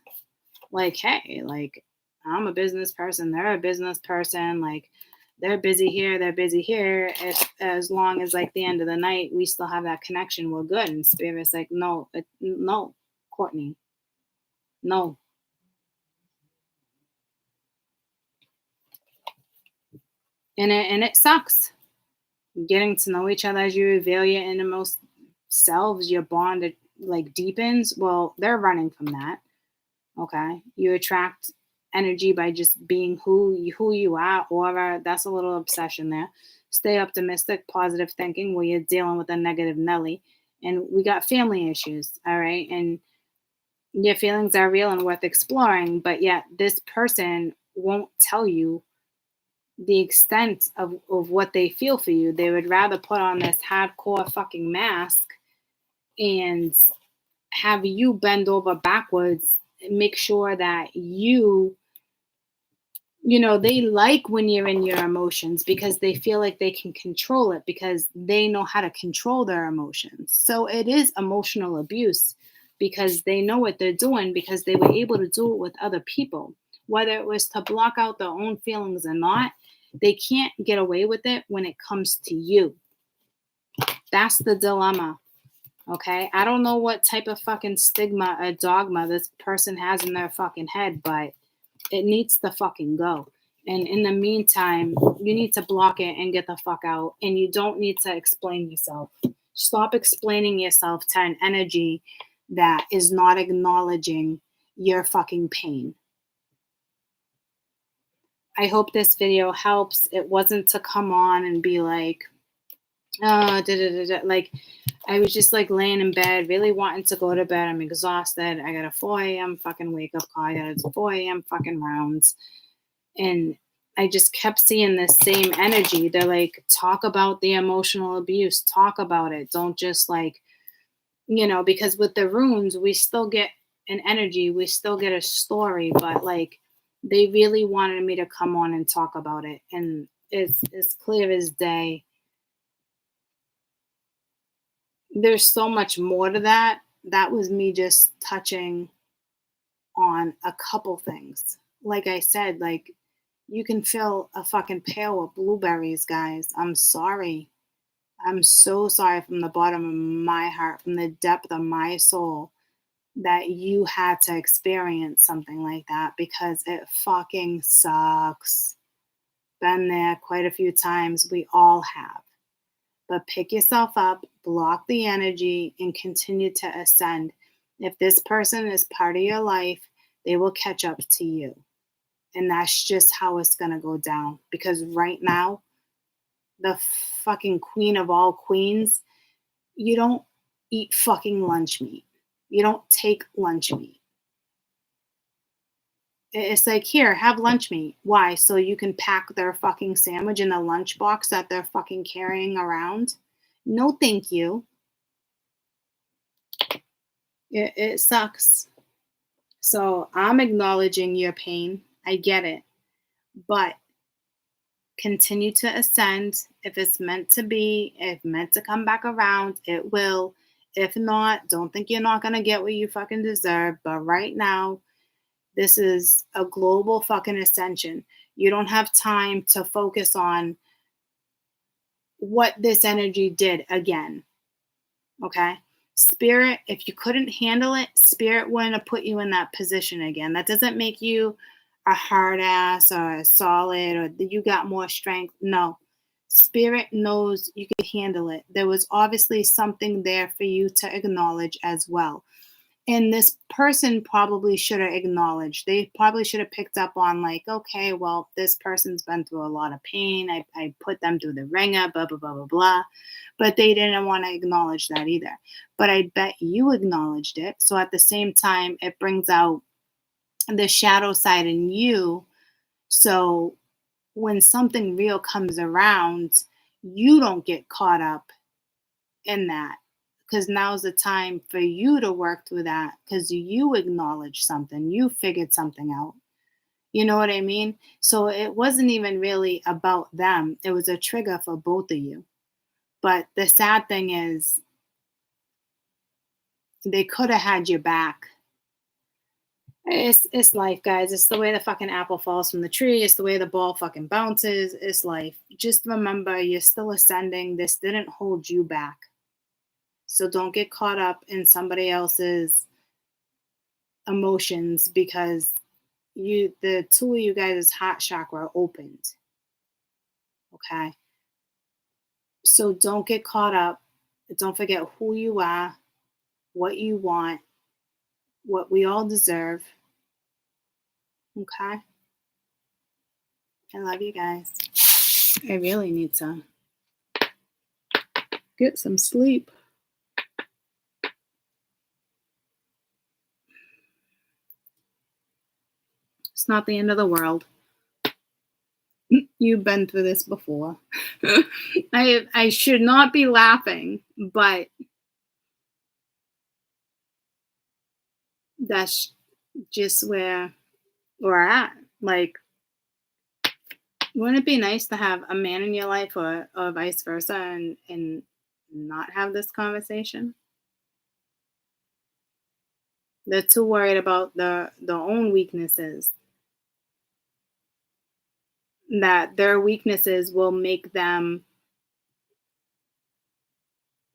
Like, hey, like, I'm a business person, they're a business person. Like, they're busy here, they're busy here. If, as long as, like, the end of the night, we still have that connection, we're good. And Spirit's like, no, no, Courtney, no. And it sucks. Getting to know each other as you reveal your innermost selves, your bond, like, deepens. Well, they're running from that. Okay, you attract energy by just being who you are. Or that's a little obsession there. Stay optimistic, positive thinking, where you're dealing with a negative Nelly. And we got family issues, all right? And your feelings are real and worth exploring, but yet this person won't tell you the extent of what they feel for you. They would rather put on this hardcore fucking mask and have you bend over backwards, make sure that they like when you're in your emotions, because they feel like they can control it, because they know how to control their emotions. So it is emotional abuse, because they know what they're doing, because they were able to do it with other people. Whether it was to block out their own feelings or not, they can't get away with it when it comes to you. That's the dilemma. Okay? I don't know what type of fucking stigma or dogma this person has in their fucking head, but it needs to fucking go. And in the meantime, you need to block it and get the fuck out. And you don't need to explain yourself. Stop explaining yourself to an energy that is not acknowledging your fucking pain. I hope this video helps. It wasn't to come on and be like, like, I was just like laying in bed, really wanting to go to bed. I'm exhausted. I got a 4 a.m. fucking wake up call. I got a 4 a.m. fucking rounds. And I just kept seeing this same energy. They're like, talk about the emotional abuse. Talk about it. Don't just like, because with the runes, we still get an energy. We still get a story. But like, they really wanted me to come on and talk about it. And it's clear as day. There's so much more to that. That was me just touching on a couple things. Like I said, like, you can fill a fucking pail with blueberries, guys. I'm sorry. I'm so sorry from the bottom of my heart, from the depth of my soul, that you had to experience something like that, because it fucking sucks. Been there quite a few times. We all have. But pick yourself up, block the energy, and continue to ascend. If this person is part of your life, they will catch up to you. And that's just how it's going to go down. Because right now, the fucking queen of all queens, you don't eat fucking lunch meat. You don't take lunch meat. It's like, here, have lunch meat. Why? So you can pack their fucking sandwich in the lunchbox that they're fucking carrying around? No, thank you. It sucks. So I'm acknowledging your pain. I get it. But continue to ascend. If it's meant to be, if meant to come back around, it will. If not, don't think you're not going to get what you fucking deserve. But right now, this is a global fucking ascension. You don't have time to focus on what this energy did again. Okay? Spirit, if you couldn't handle it, Spirit wouldn't have put you in that position again. That doesn't make you a hard ass or a solid or that you got more strength. No. Spirit knows you can handle it. There was obviously something there for you to acknowledge as well. And this person probably should have acknowledged. They probably should have picked up on, like, okay, well, this person's been through a lot of pain. I put them through the ringer, blah, blah, blah, blah, blah. But they didn't want to acknowledge that either. But I bet you acknowledged it. So at the same time, it brings out the shadow side in you. So when something real comes around, you don't get caught up in that, because now's the time for you to work through that, because you acknowledge something, you figured something out. You know what I mean? So it wasn't even really about them. It was a trigger for both of you. But the sad thing is, they could have had your back. It's life, guys. It's the way the fucking apple falls from the tree. It's the way the ball fucking bounces. It's life. Just remember, you're still ascending. This didn't hold you back. So don't get caught up in somebody else's emotions, because the two of you guys' heart chakra opened. Okay? So don't get caught up. Don't forget who you are, what you want, what we all deserve. Okay? I love you guys. I really need to get some sleep. It's not the end of the world. You've been through this before. I should not be laughing, but that's just where we're at. Like, wouldn't it be nice to have a man in your life, or vice versa, and not have this conversation? They're too worried about their own weaknesses, that their weaknesses will make them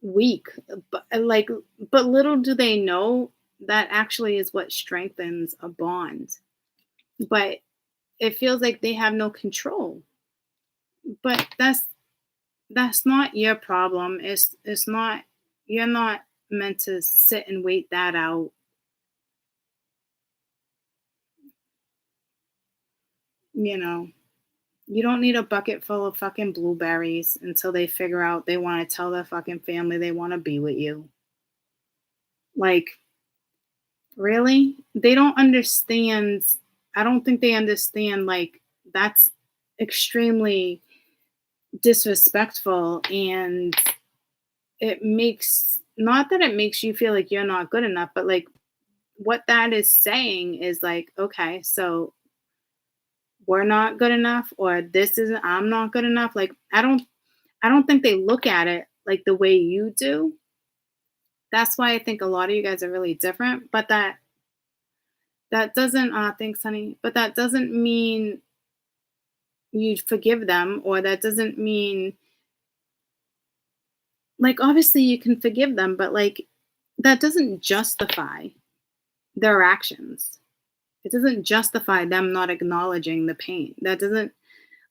weak. But little do they know that actually is what strengthens a bond. But it feels like they have no control. But that's not your problem. It's not, you're not meant to sit and wait that out. You know, you don't need a bucket full of fucking blueberries until they figure out they want to tell their fucking family they want to be with you. Like, really? They don't understand. I don't think they understand, like, that's extremely disrespectful, and it makes, not that it makes you feel like you're not good enough, but like, what that is saying is like, okay, so we're not good enough, or this isn't, I'm not good enough. Like, I don't think they look at it like the way you do. That's why I think a lot of you guys are really different. But that doesn't, thanks honey, but that doesn't mean you forgive them, or that doesn't mean, like, obviously you can forgive them, but like, that doesn't justify their actions. It doesn't justify them not acknowledging the pain. That doesn't,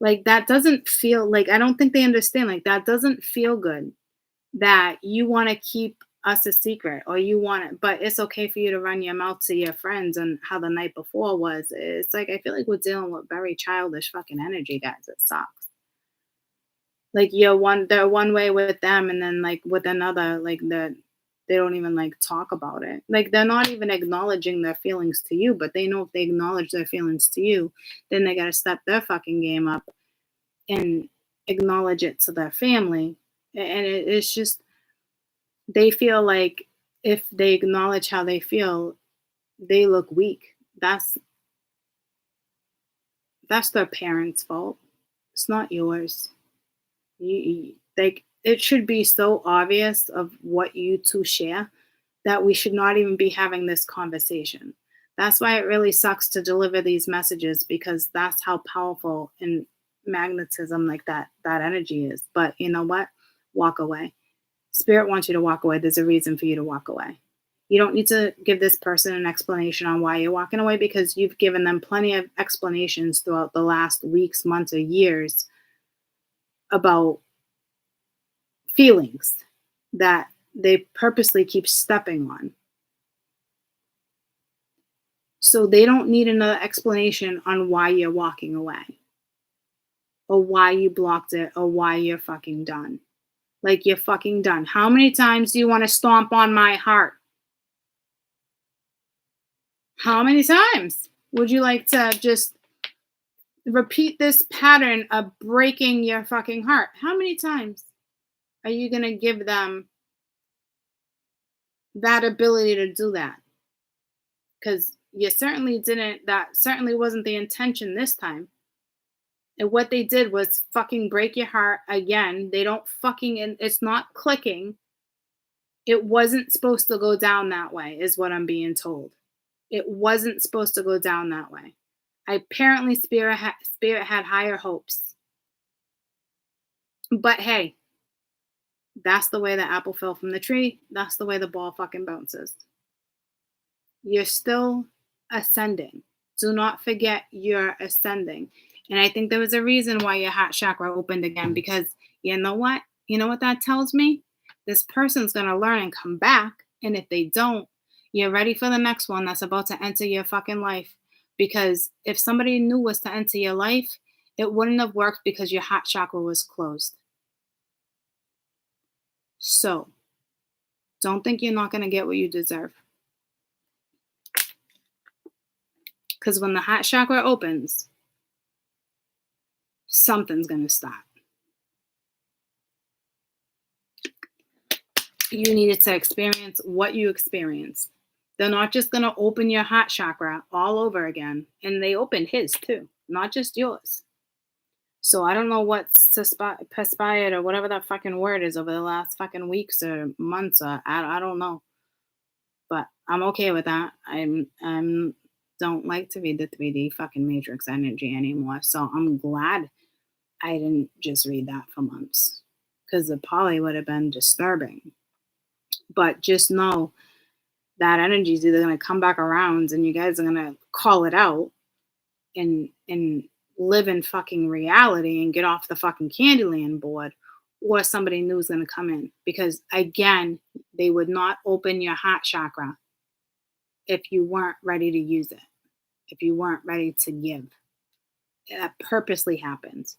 like, that doesn't feel like, I don't think they understand. Like, that doesn't feel good, that you want to keep us a secret, or you want it, but it's okay for you to run your mouth to your friends and how the night before was. It's like, I feel like we're dealing with very childish fucking energy, guys. It sucks. Like, they're one way with them, and then like with another, like, they don't even like talk about it. Like, they're not even acknowledging their feelings to you, but they know if they acknowledge their feelings to you, then they got to step their fucking game up and acknowledge it to their family. And it's just, they feel like if they acknowledge how they feel, they look weak. That's their parents' fault. It's not yours. Like, it should be so obvious of what you two share that we should not even be having this conversation. That's why it really sucks to deliver these messages, because that's how powerful and magnetism like that energy is. But you know what? Walk away. Spirit wants you to walk away. There's a reason for you to walk away. You don't need to give this person an explanation on why you're walking away, because you've given them plenty of explanations throughout the last weeks, months, or years about feelings that they purposely keep stepping on. So they don't need another explanation on why you're walking away, or why you blocked it, or why you're fucking done. Like, you're fucking done. How many times do you want to stomp on my heart? How many times would you like to just repeat this pattern of breaking your fucking heart? How many times are you going to give them that ability to do that? Because you certainly didn't, that certainly wasn't the intention this time. And what they did was fucking break your heart again. They don't fucking, and it's not clicking. It wasn't supposed to go down that way, is what I'm being told. It wasn't supposed to go down that way. Apparently, Spirit had higher hopes. But hey, that's the way the apple fell from the tree. That's the way the ball fucking bounces. You're still ascending. Do not forget you're ascending. And I think there was a reason why your heart chakra opened again, because you know what? You know what that tells me? This person's going to learn and come back. And if they don't, you're ready for the next one that's about to enter your fucking life. Because if somebody new was to enter your life, it wouldn't have worked because your heart chakra was closed. So, don't think you're not going to get what you deserve. Because when the heart chakra opens, something's going to stop. You needed to experience what you experienced. They're not just going to open your heart chakra all over again. And they opened his too, not just yours. So I don't know what's perspired or whatever that fucking word is over the last fucking weeks or months. Or I don't know. But I'm okay with that. I'm don't like to read the 3D fucking matrix energy anymore. So I'm glad I didn't just read that for months, because it probably would have been disturbing. But just know that energy is either going to come back around and you guys are going to call it out and live in fucking reality and get off the fucking Candyland board, or somebody new is going to come in. Because again, they would not open your heart chakra if you weren't ready to use it, if you weren't ready to give. That purposely happens.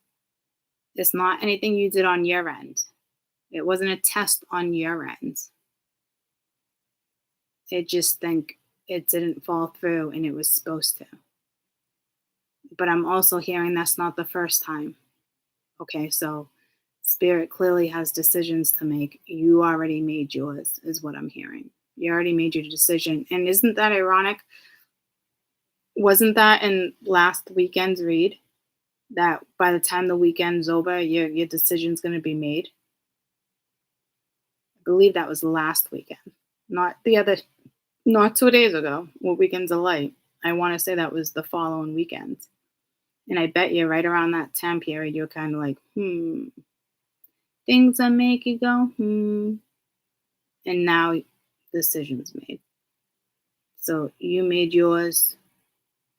It's not anything you did on your end. It wasn't a test on your end. It just think it didn't fall through and it was supposed to. But I'm also hearing that's not the first time. Okay, so Spirit clearly has decisions to make. You already made yours, is what I'm hearing. You already made your decision. And isn't that ironic? Wasn't that in last weekend's read? That by the time the weekend's over, your decision's going to be made? I believe that was last weekend. Not 2 days ago. What weekends are like? I want to say that was the following weekend. And I bet you right around that time period, you're kind of like, things that make you go, And now decisions made. So you made yours.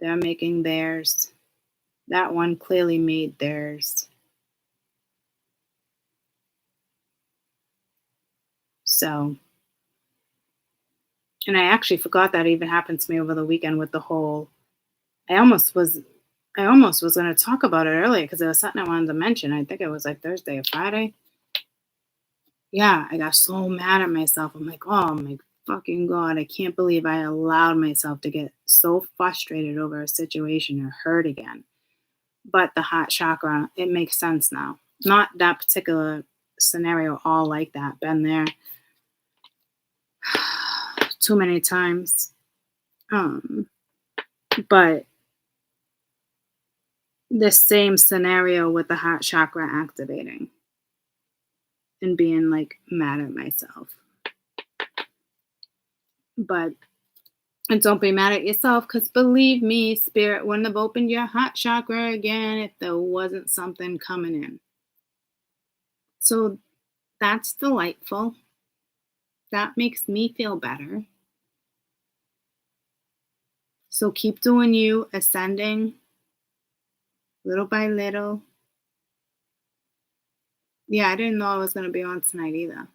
They're making theirs. That one clearly made theirs. So, and I actually forgot that even happened to me over the weekend with the whole, I almost was going to talk about it earlier because there was something I wanted to mention. I think it was like Thursday or Friday. Yeah, I got so mad at myself. I'm like, oh my fucking God, I can't believe I allowed myself to get so frustrated over a situation or hurt again. But the heart chakra, it makes sense now. Not that particular scenario all like that. Been there too many times. But the same scenario with the heart chakra activating and being like mad at myself. But and don't be mad at yourself, because believe me, Spirit wouldn't have opened your heart chakra again if there wasn't something coming in. So that's delightful. That makes me feel better. So keep doing you, ascending little by little. Yeah, I didn't know I was going to be on tonight either.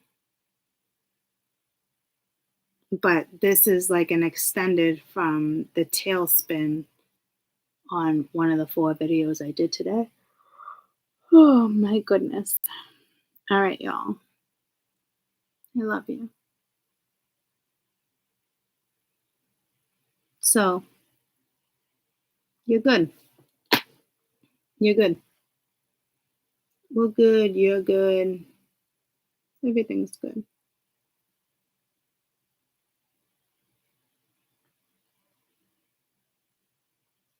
But this is like an extended from the tailspin on one of the 4 videos I did today. Oh my goodness. All right, y'all. I love you. So, you're good. You're good. We're good. You're good. Everything's good.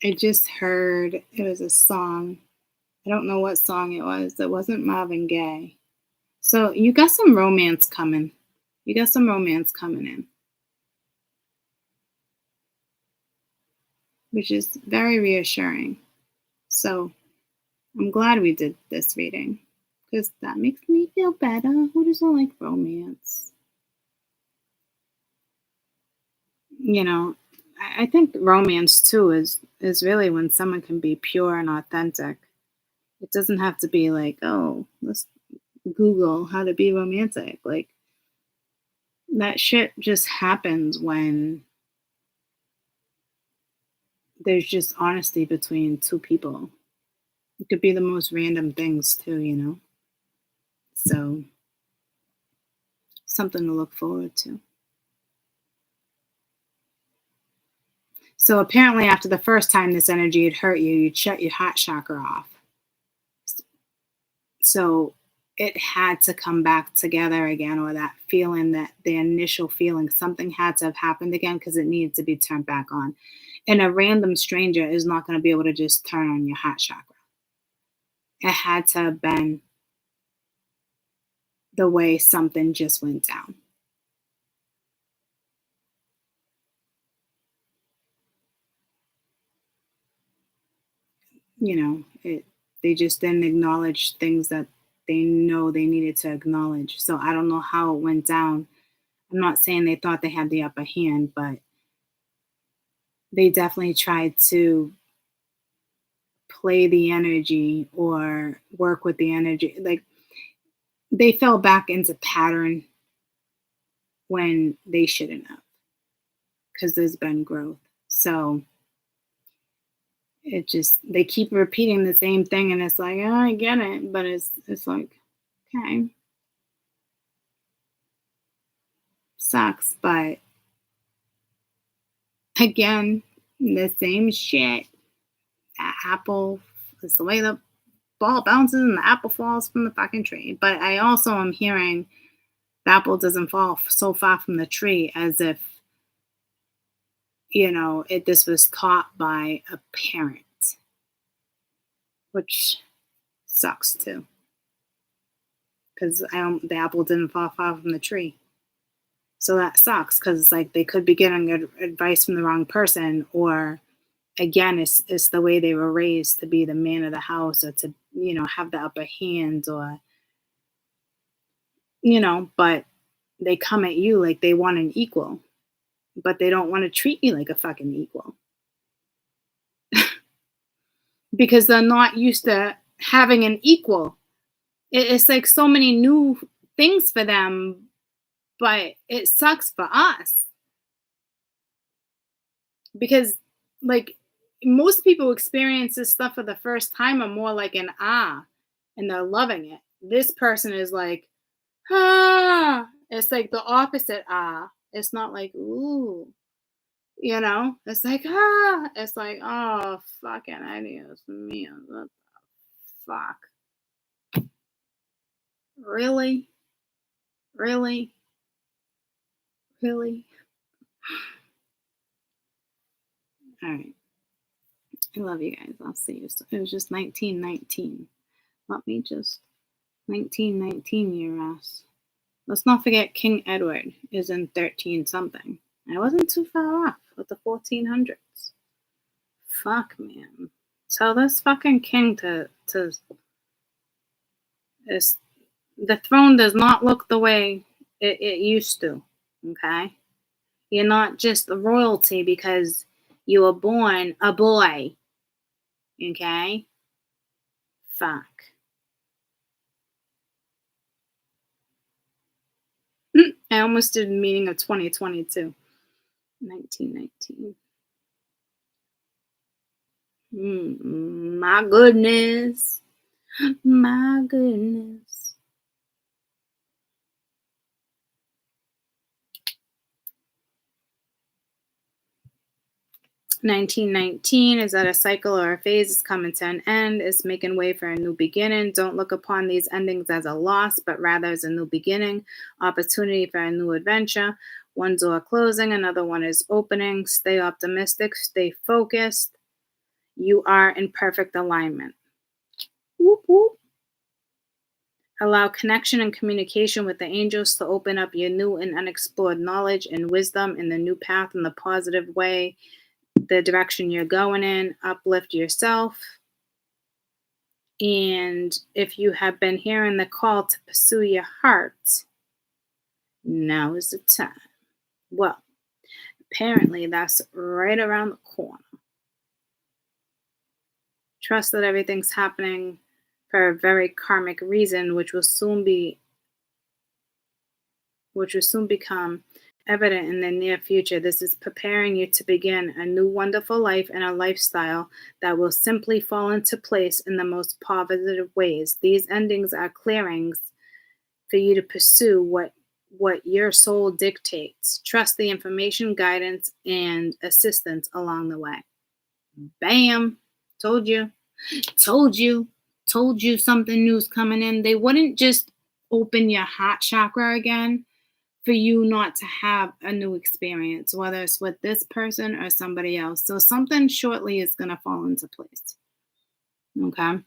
I just heard it was a song. I don't know what song it was. It wasn't Marvin Gaye. So, you got some romance coming. You got some romance coming in, which is very reassuring. So, I'm glad we did this reading because that makes me feel better. Who doesn't like romance? You know, I think romance too is really when someone can be pure and authentic. It doesn't have to be like, oh, let's Google how to be romantic. Like that shit just happens when there's just honesty between 2 people. It could be the most random things too, you know. So something to look forward to. So apparently after the first time this energy had hurt you, you'd shut your heart chakra off. So it had to come back together again, or that feeling, that the initial feeling, something had to have happened again because it needed to be turned back on. And a random stranger is not going to be able to just turn on your heart chakra. It had to have been the way something just went down. You know, they just didn't acknowledge things that they know they needed to acknowledge. So I don't know how it went down. I'm not saying they thought they had the upper hand, but they definitely tried to play the energy or work with the energy. Like they fell back into pattern when they shouldn't have, because there's been growth. So it just, they keep repeating the same thing, and it's like, oh, I get it, but it's like, okay, sucks, but again, the same shit. That apple is the way the ball bounces and the apple falls from the fucking tree. But I also am hearing the apple doesn't fall so far from the tree, as if, you know, this was caught by a parent, which sucks too, because the apple didn't fall far from the tree. So that sucks, because it's like they could be getting good advice from the wrong person, or again, it's the way they were raised to be the man of the house, or to, you know, have the upper hand, or, you know, but they come at you like they want an equal, but they don't want to treat you like a fucking equal because they're not used to having an equal. It's like so many new things for them, but it sucks for us because, like, most people experience this stuff for the first time are more like an and they're loving it. This person is like, ah. It's like the opposite It's not like ooh, you know. It's like It's like, oh fucking adios me. What the fuck? Really, really, really. All right. I love you guys. I'll see you. It was just 1919. Let me just 1919 year ass. Let's not forget King Edward is in 13 something. I wasn't too far off with the 1400s. Fuck, man. Tell this fucking king to is the throne does not look the way It used to. Okay? You're not just the royalty because you were born a boy. Okay? Fuck. I almost did a meeting of 2022. 1919. My goodness. My goodness. 1919 is that a cycle or a phase is coming to an end, is making way for a new beginning. Don't look upon these endings as a loss, but rather as a new beginning, opportunity for a new adventure. One door closing, another one is opening. Stay optimistic, stay focused. You are in perfect alignment. Whoop, whoop. Allow connection and communication with the angels to open up your new and unexplored knowledge and wisdom in the new path in the positive way, the direction you're going in. Uplift yourself. And if you have been hearing the call to pursue your heart, now is the time. Well, apparently that's right around the corner. Trust that everything's happening for a very karmic reason, which will soon become evident in the near future. This is preparing you to begin a new wonderful life and a lifestyle that will simply fall into place in the most positive ways. These endings are clearings for you to pursue what your soul dictates. Trust the information, guidance, and assistance along the way. Bam! Told you. Told you something new's coming in. They wouldn't just open your heart chakra again for you not to have a new experience, whether it's with this person or somebody else. So something shortly is going to fall into place. Okay?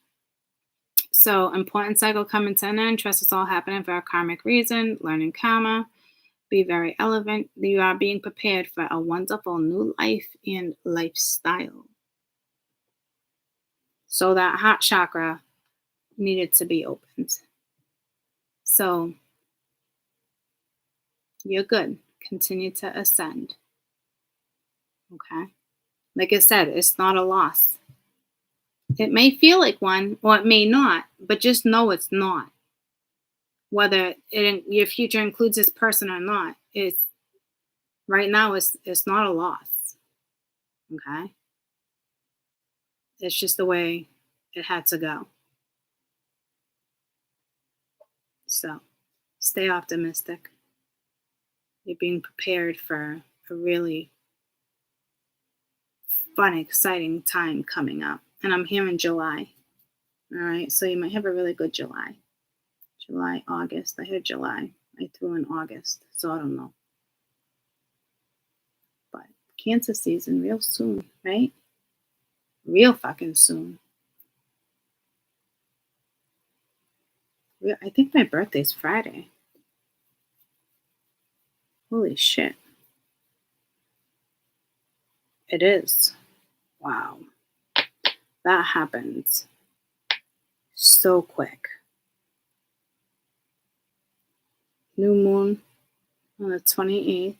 So important cycle coming to an end. Trust it's all happening for a karmic reason. Learning karma. Be very relevant. You are being prepared for a wonderful new life and lifestyle. So that heart chakra needed to be opened. So you're good. Continue to ascend. Okay? Like I said, it's not a loss. It may feel like one, or it may not, but just know it's not. Whether your future includes this person or not, right now it's not a loss. Okay? It's just the way it had to go. So stay optimistic. You're being prepared for a really fun, exciting time coming up. And I'm here in July. All right. So you might have a really good July. July, August. I heard July. I threw in August. So I don't know. But Cancer season real soon, right? Real fucking soon. I think my birthday's Friday. Holy shit. It is. Wow. That happened so quick. New moon on the 28th.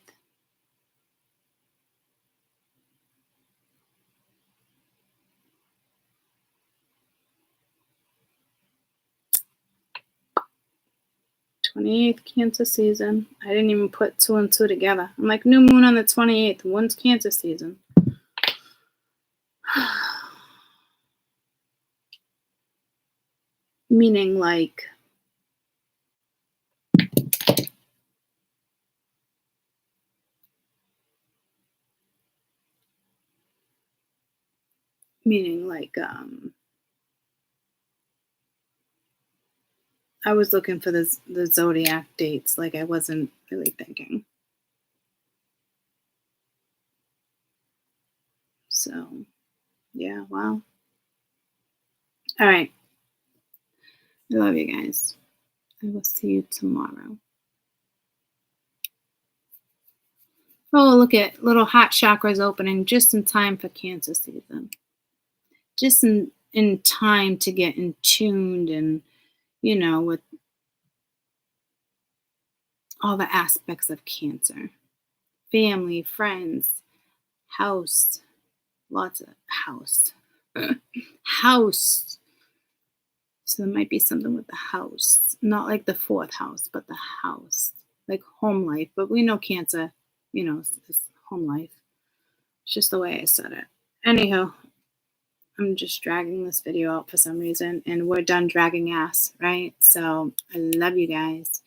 Cancer season. I didn't even put 2 and 2 together. I'm like, new moon on the 28th. When's Cancer season? Meaning like I was looking for the zodiac dates, like I wasn't really thinking. So, yeah, well. All right. I love you guys. I will see you tomorrow. Oh, look at little hot chakras opening just in time for Cancer season. Just in time to get in tuned and, with all the aspects of Cancer. Family, friends, house, lots of house. House. So there might be something with the house. Not like the fourth house, but the house. Like home life. But we know Cancer, is home life. It's just the way I said it. Anyhow, I'm just dragging this video out for some reason. And we're done dragging ass, right? So I love you guys.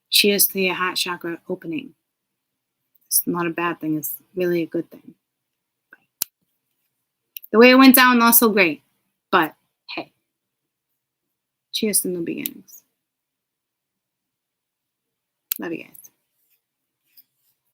Cheers to your heart chakra opening. It's not a bad thing. It's really a good thing. Bye. The way it went down, not so great. But hey, cheers to new beginnings. Love you guys.